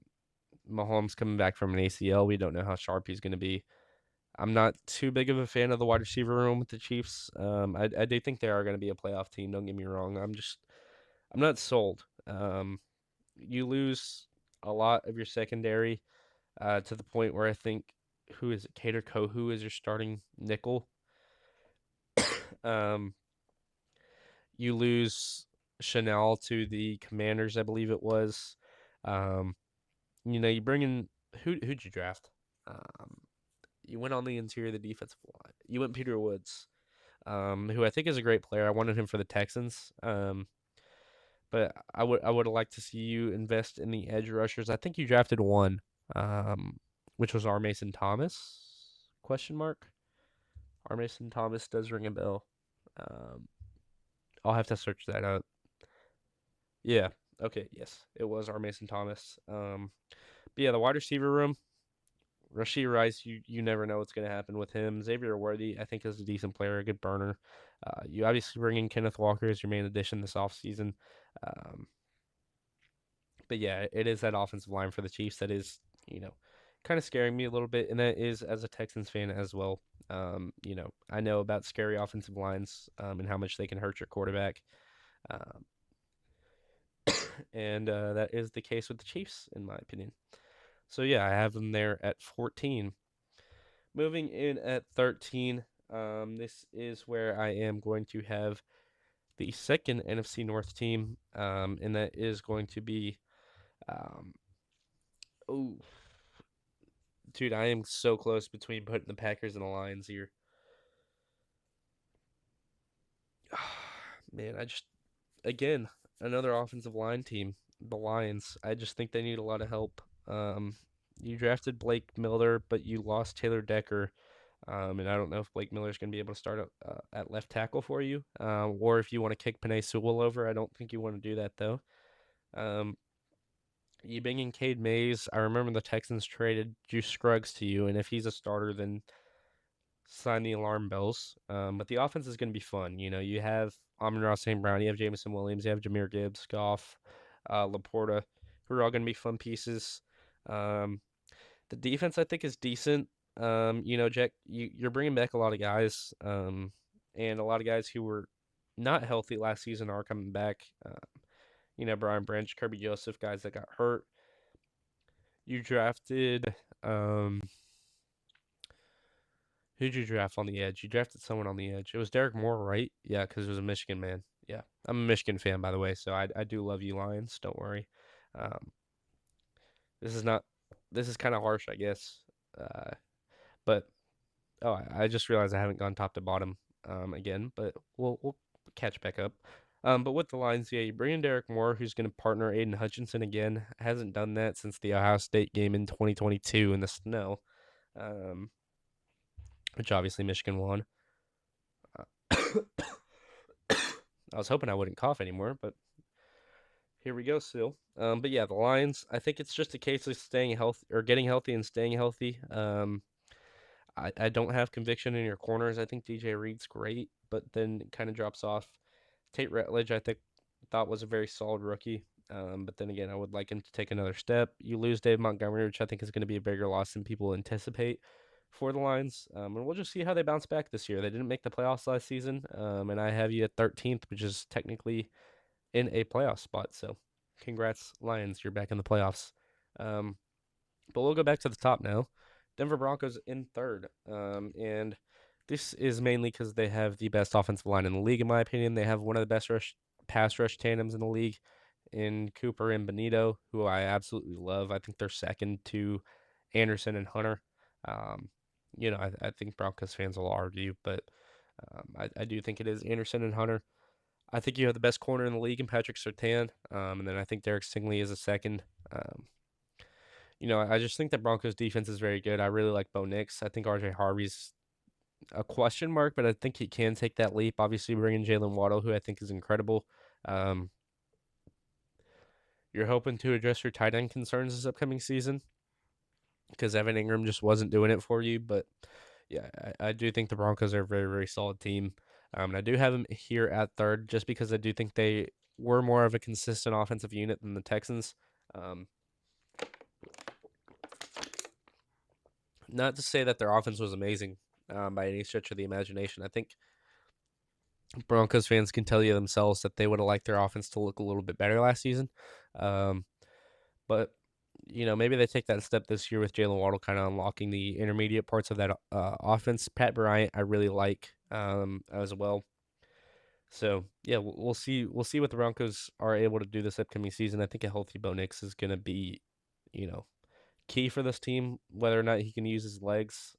Mahomes coming back from an ACL. We don't know how sharp he's going to be. I'm not too big of a fan of the wide receiver room with the Chiefs. I do think they are going to be a playoff team. Don't get me wrong. I'm not sold. You lose a lot of your secondary to the point where I think who is it? Cater Kohu is your starting nickel. Um, you lose Chanel to the Commanders, I believe it was. Um, you bring in who'd you draft? Um, you went on the interior of the defensive line. You went Peter Woods, who I think is a great player. I wanted him for the Texans. But I would like to see you invest in the edge rushers. I think you drafted one, um, which was R. Mason Thomas? Question mark. R. Mason Thomas does ring a bell. Um, I'll have to search that up. Yeah. Okay. Yes, it was R. Mason Thomas. But yeah, the wide receiver room. Rashee Rice, you never know what's going to happen with him. Xavier Worthy, I think, is a decent player, a good burner. You obviously bring in Kenneth Walker as your main addition this offseason. Um, but yeah, it is that offensive line for the Chiefs that is, kind of scaring me a little bit, and that is as a Texans fan as well. I know about scary offensive lines and how much they can hurt your quarterback. Um, and that is the case with the Chiefs, in my opinion. So yeah, I have them there at 14. Moving in at 13, this is where I am going to have the second NFC North team, and that is going to be, um, oh, dude, I am so close between putting the Packers and the Lions here. Man, again, another offensive line team, the Lions. I just think they need a lot of help. You drafted Blake Miller, but you lost Taylor Decker. And I don't know if Blake Miller's going to be able to start at left tackle for you, or if you want to kick Penei Sewell over. I don't think you want to do that though. Um, you bring in Cade Mays. I remember the Texans traded Juice Scruggs to you, and if he's a starter, then sign the alarm bells. But the offense is going to be fun. You have Amon-Ra St. Brown, you have Jameson Williams, you have Jameer Gibbs, Goff, Laporta, who are all going to be fun pieces. Um, the defense, I think, is decent. Jack, you're bringing back a lot of guys, and a lot of guys who were not healthy last season are coming back. Brian Branch, Kirby Joseph, guys that got hurt. You drafted, who'd you draft on the edge? You drafted someone on the edge. It was Derek Moore, right? Yeah, because it was a Michigan man. Yeah, I'm a Michigan fan, by the way, so I do love you, Lions. Don't worry. Um, this is not. This is kind of harsh, I guess. But oh, I just realized I haven't gone top to bottom again, but we'll catch back up. But with the Lions, yeah, you bring in Derek Moore, who's going to partner Aiden Hutchinson again. Hasn't done that since the Ohio State game in 2022 in the snow, um, which obviously Michigan won. I was hoping I wouldn't cough anymore, but here we go still. But yeah, the Lions, I think it's just a case of staying healthy or getting healthy and staying healthy. I don't have conviction in your corners. I think DJ Reed's great, but then kind of drops off. Tate Ratledge, I thought was a very solid rookie. But then again, I would like him to take another step. You lose Dave Montgomery, which I think is going to be a bigger loss than people anticipate for the Lions. And we'll just see how they bounce back this year. They didn't make the playoffs last season, and I have you at 13th, which is technically in a playoff spot. So, congrats, Lions! You're back in the playoffs. Um, But we'll go back to the top now. Denver Broncos in third. And this is mainly because they have the best offensive line in the league, in my opinion. They have one of the best pass rush tandems in the league in Cooper and Benito, who I absolutely love. I think they're second to Anderson and Hunter. Um, I think Broncos fans will argue, but I do think it is Anderson and Hunter. I think you have the best corner in the league in Patrick Surtain, and then I think Derek Stingley is a second. Um, I just think that Broncos defense is very good. I really like Bo Nix. I think RJ Harvey's a question mark, but I think he can take that leap. Obviously, bringing Jalen Waddle, who I think is incredible. Um, you're hoping to address your tight end concerns this upcoming season because Evan Ingram just wasn't doing it for you. But yeah, I do think the Broncos are a very, very solid team. And I do have them here at third just because I do think they were more of a consistent offensive unit than the Texans. Um, Not to say that their offense was amazing by any stretch of the imagination. I think Broncos fans can tell you themselves that they would have liked their offense to look a little bit better last season. Um, but maybe they take that step this year with Jalen Waddle kind of unlocking the intermediate parts of that offense. Pat Bryant, I really like as well. So yeah, we'll see. We'll see what the Broncos are able to do this upcoming season. I think a healthy Bo Nix is going to be, you know, key for this team, whether or not he can use his legs.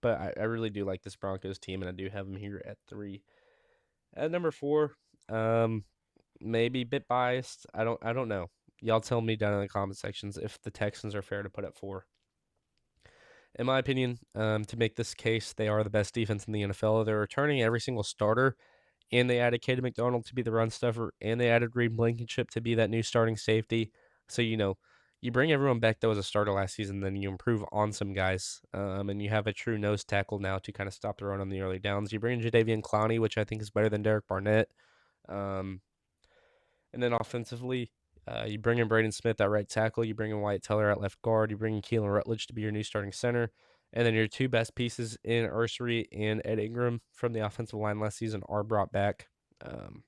But I really do like this Broncos team, and I do have them here at three. At number four, um, maybe a bit biased. I don't know. Y'all tell me down in the comment sections if the Texans are fair to put at four. In my opinion, to make this case, they are the best defense in the NFL. They're returning every single starter, and they added Caden McDonald to be the run stuffer, and they added Reed Blankenship to be that new starting safety. So you bring everyone back that was a starter last season, then you improve on some guys, and you have a true nose tackle now to kind of stop the run on the early downs. You bring in Jadeveon Clowney, which I think is better than Derek Barnett. Um, and then offensively, you bring in Braden Smith at right tackle. You bring in Wyatt Teller at left guard. You bring in Keelan Rutledge to be your new starting center. And then your two best pieces in Ursery and Ed Ingram from the offensive line last season are brought back. Um,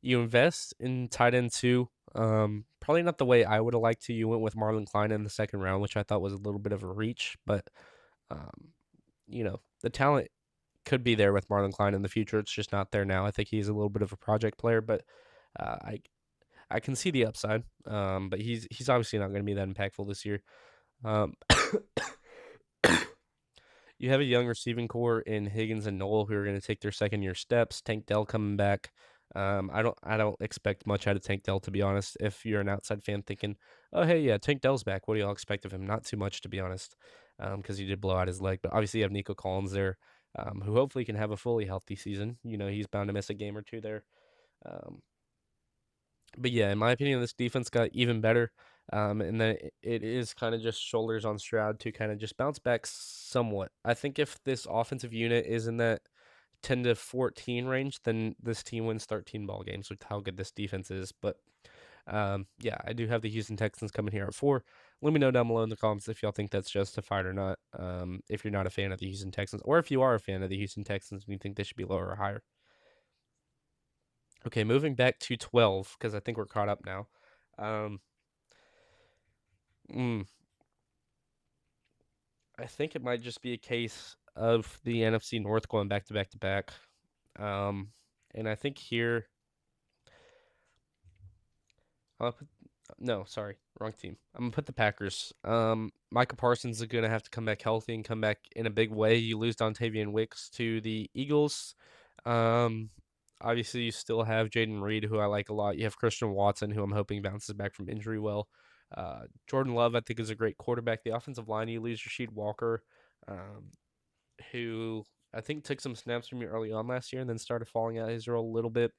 you invest in tight end two. Probably not the way I would have liked to. You went with Marlon Klein in the second round, which I thought was a little bit of a reach, but um, the talent could be there with Marlon Klein in the future. It's just not there now. I think he's a little bit of a project player, but I can see the upside. But he's obviously not going to be that impactful this year. Um, you have a young receiving core in Higgins and Noel who are going to take their second year steps. Tank Dell coming back. I don't expect much out of Tank Dell, to be honest. If you're an outside fan thinking, oh hey yeah, Tank Dell's back, what do y'all expect of him? Not too much, to be honest, because he did blow out his leg. But obviously you have Nico Collins there, who hopefully can have a fully healthy season. He's bound to miss a game or two there. Um, but yeah, in my opinion, this defense got even better. And then it is kind of just shoulders on Stroud to kind of just bounce back somewhat. I think if this offensive unit is in that 10 to 14 range, then this team wins 13 ball games with how good this defense is. But yeah, I do have the Houston Texans coming here at four. Let me know down below in the comments if y'all think that's justified or not. If you're not a fan of the Houston Texans, or if you are a fan of the Houston Texans and you think they should be lower or higher. Okay, moving back to 12 because I think we're caught up now. Um, mm, I think it might just be a case of the NFC North going back to back to back. Um, and I think here, I'll put, no, sorry, wrong team. I'm gonna put the Packers. Micah Parsons is gonna have to come back healthy and come back in a big way. You lose Dontavian Wicks to the Eagles. Um, Obviously you still have Jaden Reed, who I like a lot. You have Christian Watson, who I'm hoping bounces back from injury well. Jordan Love, I think, is a great quarterback. The offensive line, you lose Rasheed Walker, um, who I think took some snaps from you early on last year and then started falling out his role a little bit.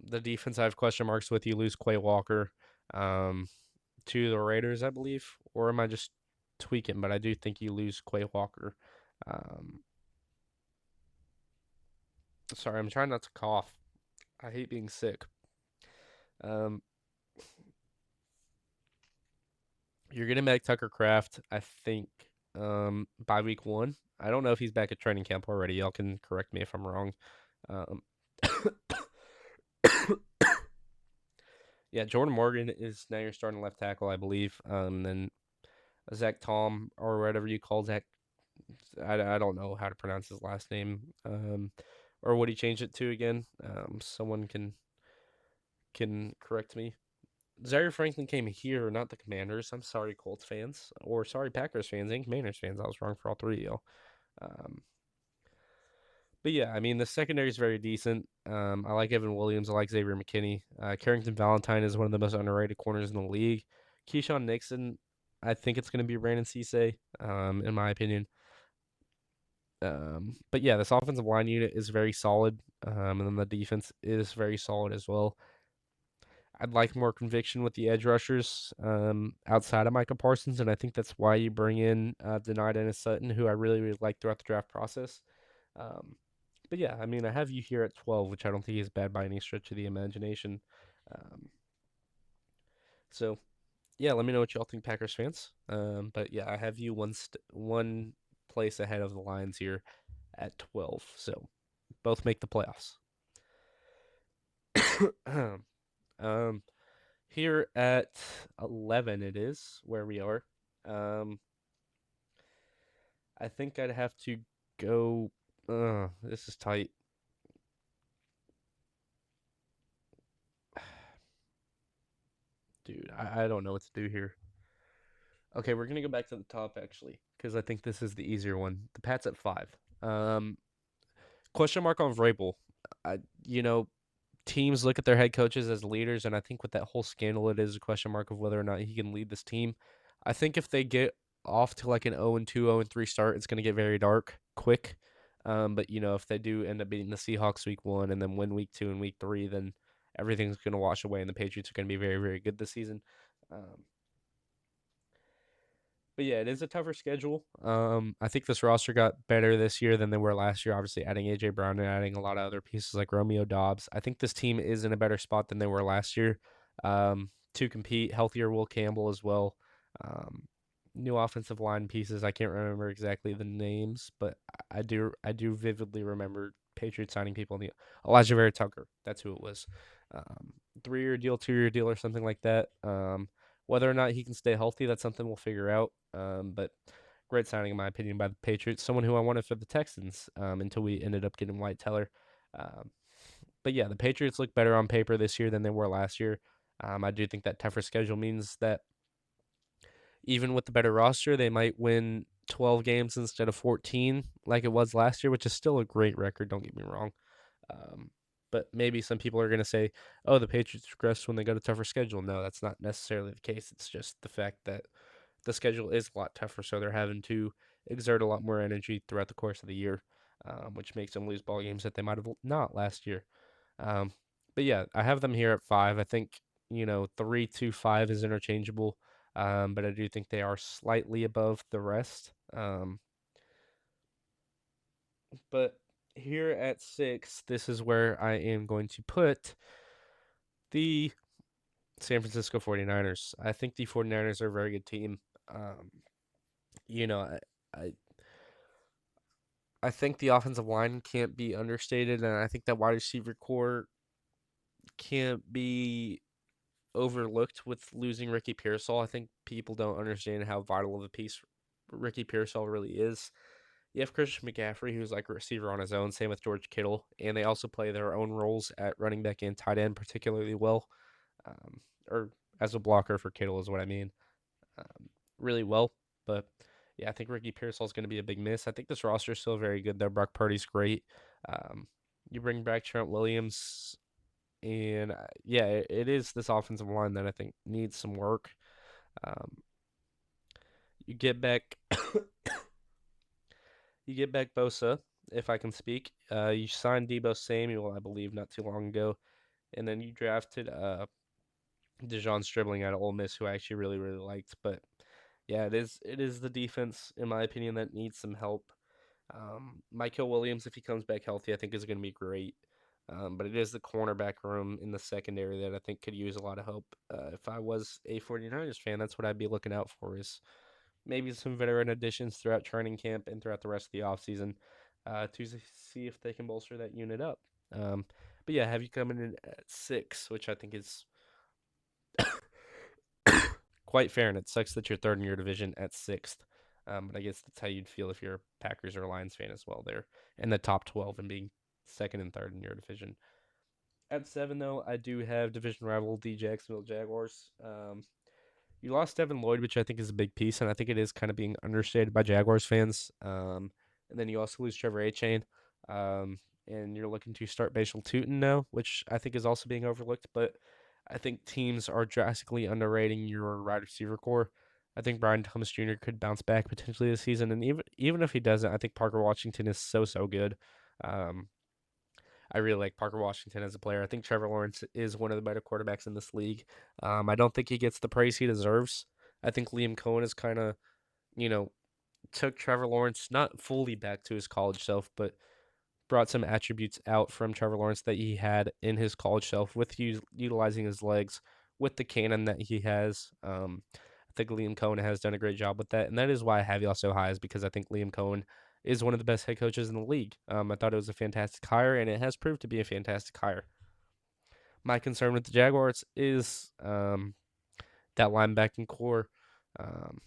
The defense, I have question marks with. You lose Quay Walker um, to the Raiders, I believe. Or am I just tweaking? But I do think you lose Quay Walker. Um, Sorry, I'm trying not to cough. I hate being sick. Um, you're getting back Tucker Craft, I think, by week one. I don't know if he's back at training camp already. Y'all can correct me if I'm wrong. Um, Yeah, Jordan Morgan is now your starting left tackle, I believe. Then Zach Tom or whatever you call Zach. I don't know how to pronounce his last name. Or what he changed it to again. Someone can correct me. Zaire Franklin came here, not the Commanders. I'm sorry, Colts fans, or sorry, Packers fans and Commanders fans. I was wrong for all three of y'all. Um, but yeah, I mean the secondary is very decent. I like Evan Williams. I like Xavier McKinney. Carrington Valentine is one of the most underrated corners in the league. Keyshawn Nixon, I think it's going to be Brandon Cisse, in my opinion. But yeah, this offensive line unit is very solid, and then the defense is very solid as well. I'd like more conviction with the edge rushers outside of Micah Parsons, and I think that's why you bring in Denai Dennis Sutton, who I really, really like throughout the draft process. Um, but yeah, I mean, I have you here at 12, which I don't think is bad by any stretch of the imagination. Um, so yeah, let me know what y'all think, Packers fans. But yeah, I have you one place ahead of the Lions here at 12. So both make the playoffs. um, Here at 11, it is where we are. Um, I think I'd have to go. This is tight. Dude, I don't know what to do here. Okay, we're gonna go back to the top actually, because I think this is the easier one. The Pats at 5. Um, Question mark on Vrabel. You know, teams look at their head coaches as leaders, and I think with that whole scandal, it is a question mark of whether or not he can lead this team. I think if they get off to like an 0-2, 0-3 start, it's going to get very dark quick. But if they do end up beating the Seahawks week 1 and then win week 2 and week 3, then everything's going to wash away, and the Patriots are going to be very, very good this season. Um, but yeah, it is a tougher schedule. I think this roster got better this year than they were last year. Obviously, adding AJ Brown and adding a lot of other pieces like Romeo Dobbs. I think this team is in a better spot than they were last year to compete. Healthier Will Campbell as well. Um, New offensive line pieces. I can't remember exactly the names, but I do vividly remember Patriots signing people in the Elijah Vera Tucker. That's who it was. 3-year deal, 2-year deal, or something like that. Whether or not he can stay healthy, that's something we'll figure out. But great signing, in my opinion, by the Patriots. Someone who I wanted for the Texans until we ended up getting White Teller. Um, but yeah, the Patriots look better on paper this year than they were last year. I do think that tougher schedule means that even with the better roster, they might win 12 games instead of 14 like it was last year, which is still a great record. Don't get me wrong. Um, but maybe some people are going to say, oh, the Patriots regress when they got a tougher schedule. No, that's not necessarily the case. It's just the fact that the schedule is a lot tougher, so they're having to exert a lot more energy throughout the course of the year, which makes them lose ball games that they might have not last year. Um, but yeah, I have them here at 5. I think 3, 2, 5 is interchangeable, but I do think they are slightly above the rest. But here at 6, this is where I am going to put the San Francisco 49ers. I think the 49ers are a very good team. Um, you know, I I think the offensive line can't be understated, and I think that wide receiver core can't be overlooked with losing Ricky Pearsall. I think people don't understand how vital of a piece Ricky Pearsall really is. You have Christian McCaffrey, who's like a receiver on his own. Same with George Kittle, and they also play their own roles at running back and tight end particularly well, um, or as a blocker for Kittle is what I mean, really well. But yeah, I think Ricky Pearsall is going to be a big miss. I think this roster is still very good though. Brock Purdy's great. Um, you bring back Trent Williams, and yeah, it is this offensive line that I think needs some work. Um, you get back You get back Bosa, if I can speak. You signed Debo Samuel, I believe, not too long ago, and then you drafted Dejon Stribling out of Ole Miss, who I actually really really liked. But yeah, it is the defense, in my opinion, that needs some help. Michael Williams, if he comes back healthy, I think is going to be great. But it is the cornerback room in the secondary that I think could use a lot of help. If I was a 49ers fan, that's what I'd be looking out for is maybe some veteran additions throughout training camp and throughout the rest of the offseason to see if they can bolster that unit up. But yeah, have you coming in at 6, which I think is quite fair, and it sucks that you're third in your division at sixth. But I guess that's how you'd feel if you're a Packers or Lions fan as well. They're in the top 12 and being second and third in your division. At seven, though, I do have division rival the Jacksonville Jaguars. You lost Devin Lloyd, which I think is a big piece, and I think it is kind of being understated by Jaguars fans. And then you also lose Trevor Achane, and you're looking to start Bashal Tutin now, which I think is also being overlooked. But I think teams are drastically underrating your wide receiver core. I think Brian Thomas Jr. could bounce back potentially this season, and even if he doesn't, I think Parker Washington is so good. Um, I really like Parker Washington as a player. I think Trevor Lawrence is one of the better quarterbacks in this league. I don't think he gets the praise he deserves. I think Liam Cohen is kind of, you know, took Trevor Lawrence not fully back to his college self, but brought some attributes out from Trevor Lawrence that he had in his college self with utilizing his legs with the cannon that he has. I think Liam Cohen has done a great job with that, and that is why I have y'all so high, is because I think Liam Cohen is one of the best head coaches in the league. I thought it was a fantastic hire, and it has proved to be a fantastic hire. My concern with the Jaguars is that linebacking core. Um,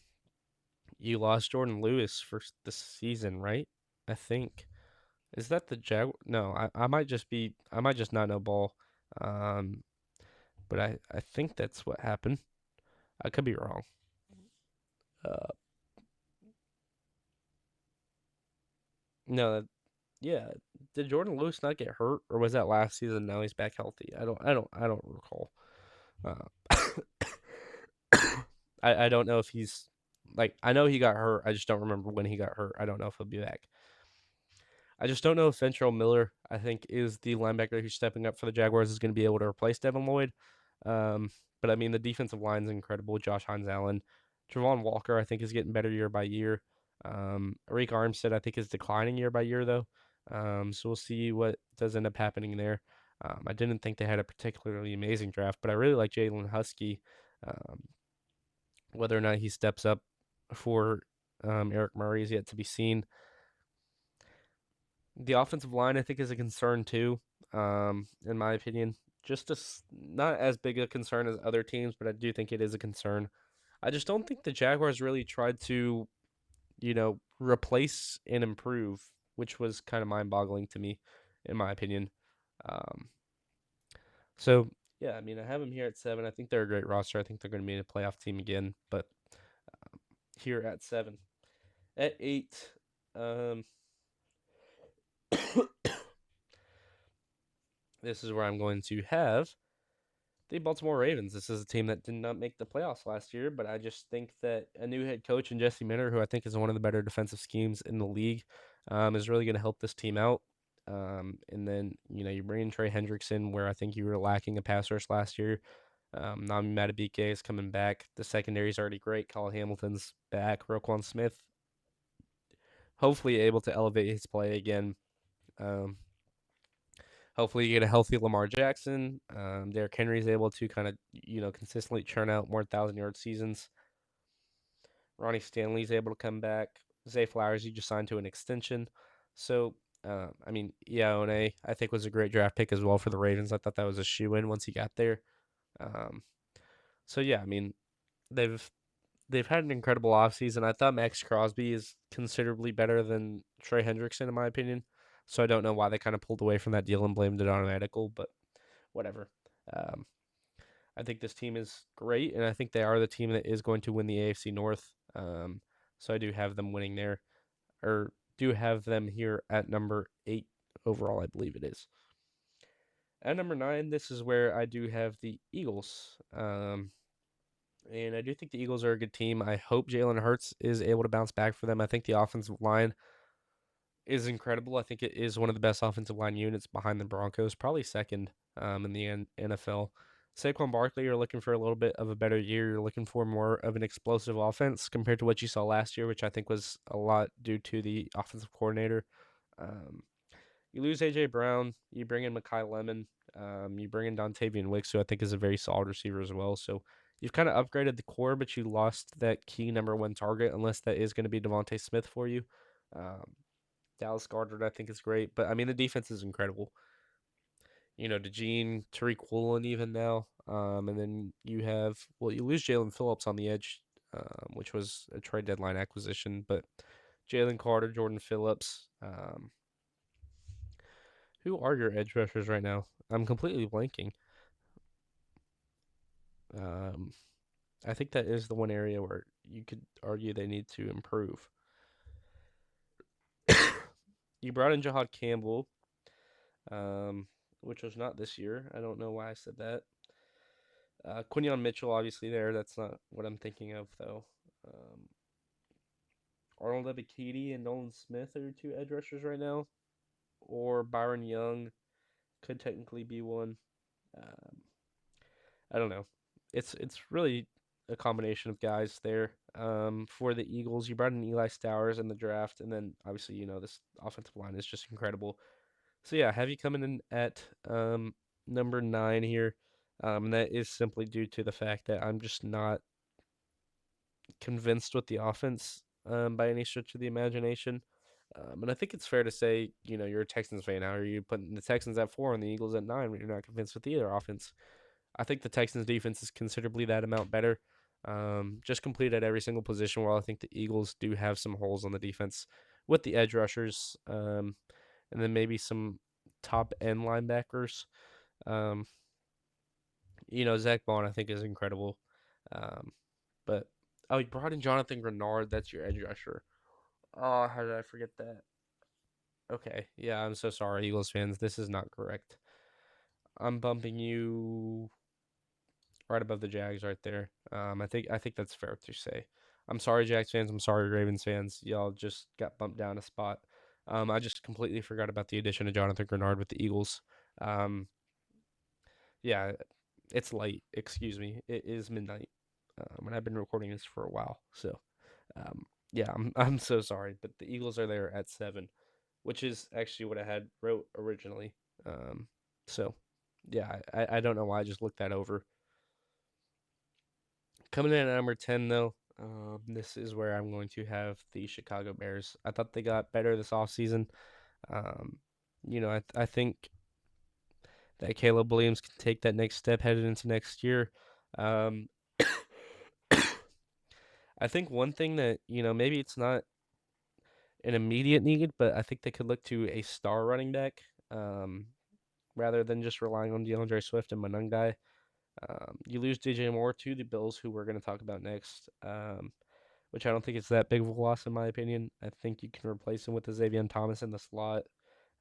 you lost Jordan Lewis for the season, right? I think. Is that the Jag? No, I might just be. I might just not know ball. Um, but I think that's what happened. I could be wrong. Uh, no, yeah. Did Jordan Lewis not get hurt, or was that last season? Now he's back healthy. I don't recall. Uh, I don't know if he's like. I know he got hurt. I just don't remember when he got hurt. I don't know if he'll be back. I just don't know if Ventrell Miller, I think, is the linebacker who's stepping up for the Jaguars, is going to be able to replace Devin Lloyd. Um, but I mean, the defensive line is incredible. Josh Hines Allen, Travon Walker, I think, is getting better year by year. Arik Armstead, I think, is declining year by year though. So we'll see what does end up happening there. I didn't think they had a particularly amazing draft, but I really like Jalen Husky. Um, whether or not he steps up for Eric Murray is yet to be seen. The offensive line, I think, is a concern too, in my opinion. Not as big a concern as other teams, but I do think it is a concern. I just don't think the Jaguars really tried to, replace and improve, which was kind of mind-boggling to me, in my opinion. Um, so yeah, I mean, I have them here at seven. I think they're a great roster. I think they're going to be a playoff team again, but here at seven, at eight, um, this is where I'm going to have the Baltimore Ravens. This is a team that did not make the playoffs last year, but I just think that a new head coach in Jesse Minter, who I think is one of the better defensive schemes in the league, is really going to help this team out. And then, you bring in Trey Hendrickson, where I think you were lacking a pass rush last year. Nami Matabike is coming back. The secondary is already great. Colin Hamilton's back. Roquan Smith, hopefully able to elevate his play again. Um, Hopefully, you get a healthy Lamar Jackson. Derrick Henry is able to kind of, consistently churn out more 1,000-yard seasons. Ronnie Stanley's able to come back. Zay Flowers, you just signed to an extension. So, I mean, Ione, I think, was a great draft pick as well for the Ravens. I thought that was a shoe in once he got there. Um, so yeah, I mean, they've they've had an incredible offseason. I thought Max Crosby is considerably better than Trey Hendrickson, in my opinion. So I don't know why they kind of pulled away from that deal and blamed it on medical, but whatever. Um, I think this team is great, and I think they are the team that is going to win the AFC North. So I do have them winning there, or do have them here at number 8 overall, I believe it is. At number 9, this is where I do have the Eagles. And I do think the Eagles are a good team. I hope Jalen Hurts is able to bounce back for them. I think the offensive line is incredible. I think it is one of the best offensive line units behind the Broncos, probably second in the NFL. Saquon Barkley, you're looking for a little bit of a better year. You're looking for more of an explosive offense compared to what you saw last year, which I think was a lot due to the offensive coordinator. Um, you lose AJ Brown, you bring in Makai Lemon, you bring in Dontavian Wicks, who I think is a very solid receiver as well. So you've kind of upgraded the core, but you lost that key number one target, unless that is going to be Devontae Smith for you. Um, Dallas Goedert, I think, is great, but I mean the defense is incredible. DeJean, Tariq Woolen even now. And then you have, well, you lose Jalen Phillips on the edge, which was a trade deadline acquisition, but Jalen Carter, Jordan Phillips. Who are your edge rushers right now? I'm completely blanking. Um, I think that is the one area where you could argue they need to improve. You brought in Jahad Campbell, um, which was not this year. I don't know why I said that. Quinion Mitchell, obviously there. That's not what I'm thinking of though. Um, Arnold Ebiketie and Nolan Smith are two edge rushers right now, or Byron Young could technically be one. Um, I don't know. It's really a combination of guys there. For the Eagles, you brought in Eli Stowers in the draft, and then obviously this offensive line is just incredible. So yeah, have you coming in at number 9 here, and that is simply due to the fact that I'm just not convinced with the offense by any stretch of the imagination. And I think it's fair to say, you're a Texans fan. How are you putting the Texans at 4 and the Eagles at 9 when you're not convinced with either offense? I think the Texans defense is considerably that amount better. Just complete at every single position. While I think the Eagles do have some holes on the defense with the edge rushers, and then maybe some top end linebackers. Um, Zach Bond I think is incredible. Um, but you brought in Jonathan Grenard. That's your edge rusher. Oh, how did I forget that? Okay, yeah, I'm so sorry, Eagles fans. This is not correct. I'm bumping you right above the Jags right there. I think that's fair to say. I'm sorry, Jags fans. I'm sorry, Ravens fans. Y'all just got bumped down a spot. I just completely forgot about the addition of Jonathan Grenard with the Eagles. Um, yeah, it's late. Excuse me. It is midnight, and I've been recording this for a while. So, yeah, I'm so sorry, but the Eagles are there at 7, which is actually what I had wrote originally. Um, so, yeah, I don't know why I just looked that over. Coming in at number 10, though, this is where I'm going to have the Chicago Bears. I thought they got better this offseason. Um, I think that Caleb Williams can take that next step headed into next year. Um, I think one thing that, maybe it's not an immediate need, but I think they could look to a star running back um, rather than just relying on DeAndre Swift and Monungai. You lose DJ Moore to the Bills, who we're going to talk about next, which I don't think it's that big of a loss in my opinion. I think you can replace him with the Xavier Thomas in the slot.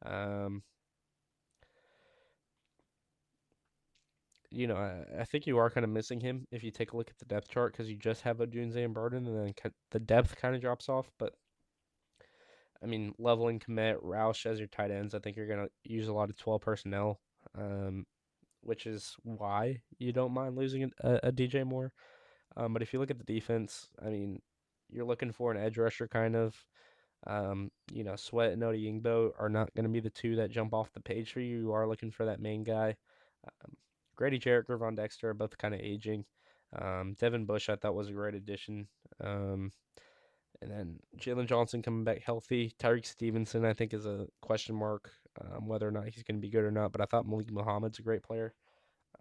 Um, I think you are kind of missing him if you take a look at the depth chart because you just have Odunze and Burden, and then the depth kind of drops off. But I mean, leveling Komet, Roush as your tight ends, I think you're going to use a lot of 12 personnel, um, which is why you don't mind losing a DJ Moore. But if you look at the defense, I mean, you're looking for an edge rusher kind of. Sweat and Odeyingbo are not going to be the two that jump off the page for you. You are looking for that main guy. Grady Jarrett, Gervon Dexter are both kind of aging. Devin Bush, I thought was a great addition. Um, and then Jalen Johnson coming back healthy. Tyreek Stevenson, I think, is a question mark whether or not he's going to be good or not. But I thought Malik Muhammad's a great player.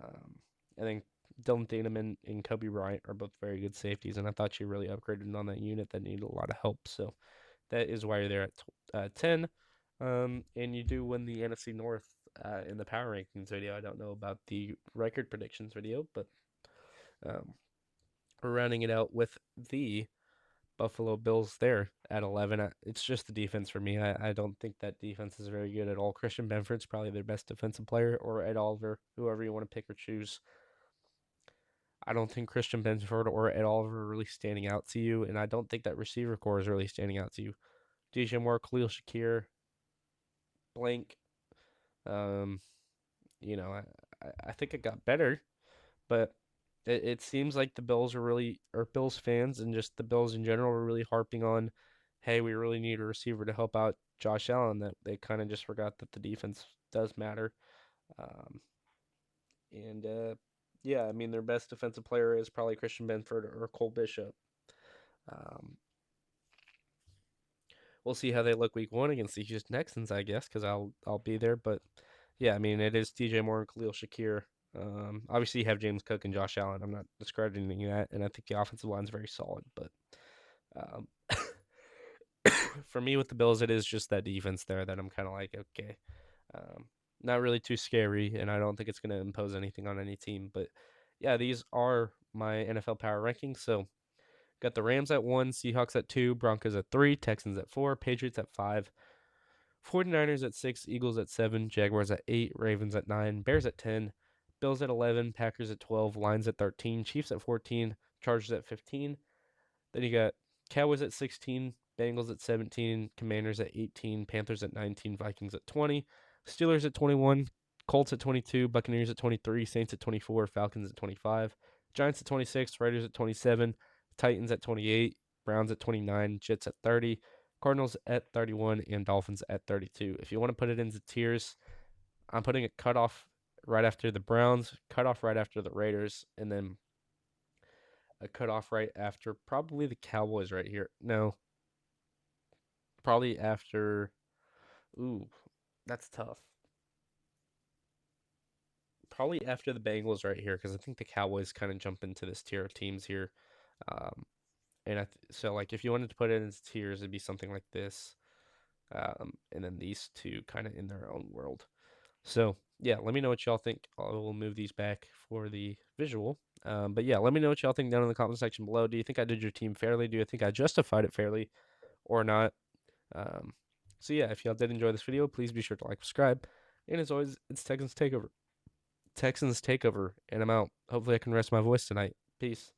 Um, and then Dylan Thieneman and Kobe Bryant are both very good safeties. And I thought you really upgraded on that unit that needed a lot of help. So that is why you're there at 10. And you do win the NFC North in the power rankings video. I don't know about the record predictions video, but um, we're rounding it out with the Buffalo Bills there at 11. It's just the defense for me. I don't think that defense is very good at all. Christian Benford's probably their best defensive player, or Ed Oliver, whoever you want to pick or choose. I don't think Christian Benford or Ed Oliver are really standing out to you, and I don't think that receiver core is really standing out to you. DJ Moore, Khalil Shakir, blank. Um, I think it got better, but it seems like the Bills are really, or Bills fans and just the Bills in general are really harping on, hey, we really need a receiver to help out Josh Allen. That they kind of just forgot that the defense does matter. Um, and yeah, I mean their best defensive player is probably Christian Benford or Cole Bishop. Um, we'll see how they look week 1 against the Houston Texans, I guess, because I'll be there. But Yeah, I mean, it is TJ Moore and Khalil Shakir. Obviously, you have James Cook and Josh Allen. I'm not discrediting that, and I think the offensive line is very solid. But um, for me, with the Bills, it is just that defense there that I'm kind of like, okay, um, not really too scary, and I don't think it's going to impose anything on any team. But yeah, these are my NFL power rankings. So got the Rams at 1, Seahawks at 2, Broncos at 3, Texans at 4, Patriots at 5, 49ers at 6, Eagles at 7, Jaguars at 8, Ravens at 9, Bears at 10, Bills at 11, Packers at 12, Lions at 13, Chiefs at 14, Chargers at 15. Then you got Cowboys at 16, Bengals at 17, Commanders at 18, Panthers at 19, Vikings at 20, Steelers at 21, Colts at 22, Buccaneers at 23, Saints at 24, Falcons at 25, Giants at 26, Raiders at 27, Titans at 28, Browns at 29, Jets at 30, Cardinals at 31, and Dolphins at 32. If you want to put it into tiers, I'm putting a cutoff right after the Browns, cutoff right after the Raiders, and then a cutoff right after probably the Cowboys right here. No, probably after. Ooh, that's tough. Probably after the Bengals right here because I think the Cowboys kind of jump into this tier of teams here. Um, so like if you wanted to put it into tiers, it'd be something like this, and then these two kind of in their own world. So yeah, let me know what y'all think. I will move these back for the visual. But yeah, let me know what y'all think down in the comment section below. Do you think I did your team fairly? Do you think I justified it fairly or not? Um, so yeah, if y'all did enjoy this video, please be sure to like, subscribe, and as always, it's Texans Takeover. Texans Takeover, and I'm out. Hopefully, I can rest my voice tonight. Peace.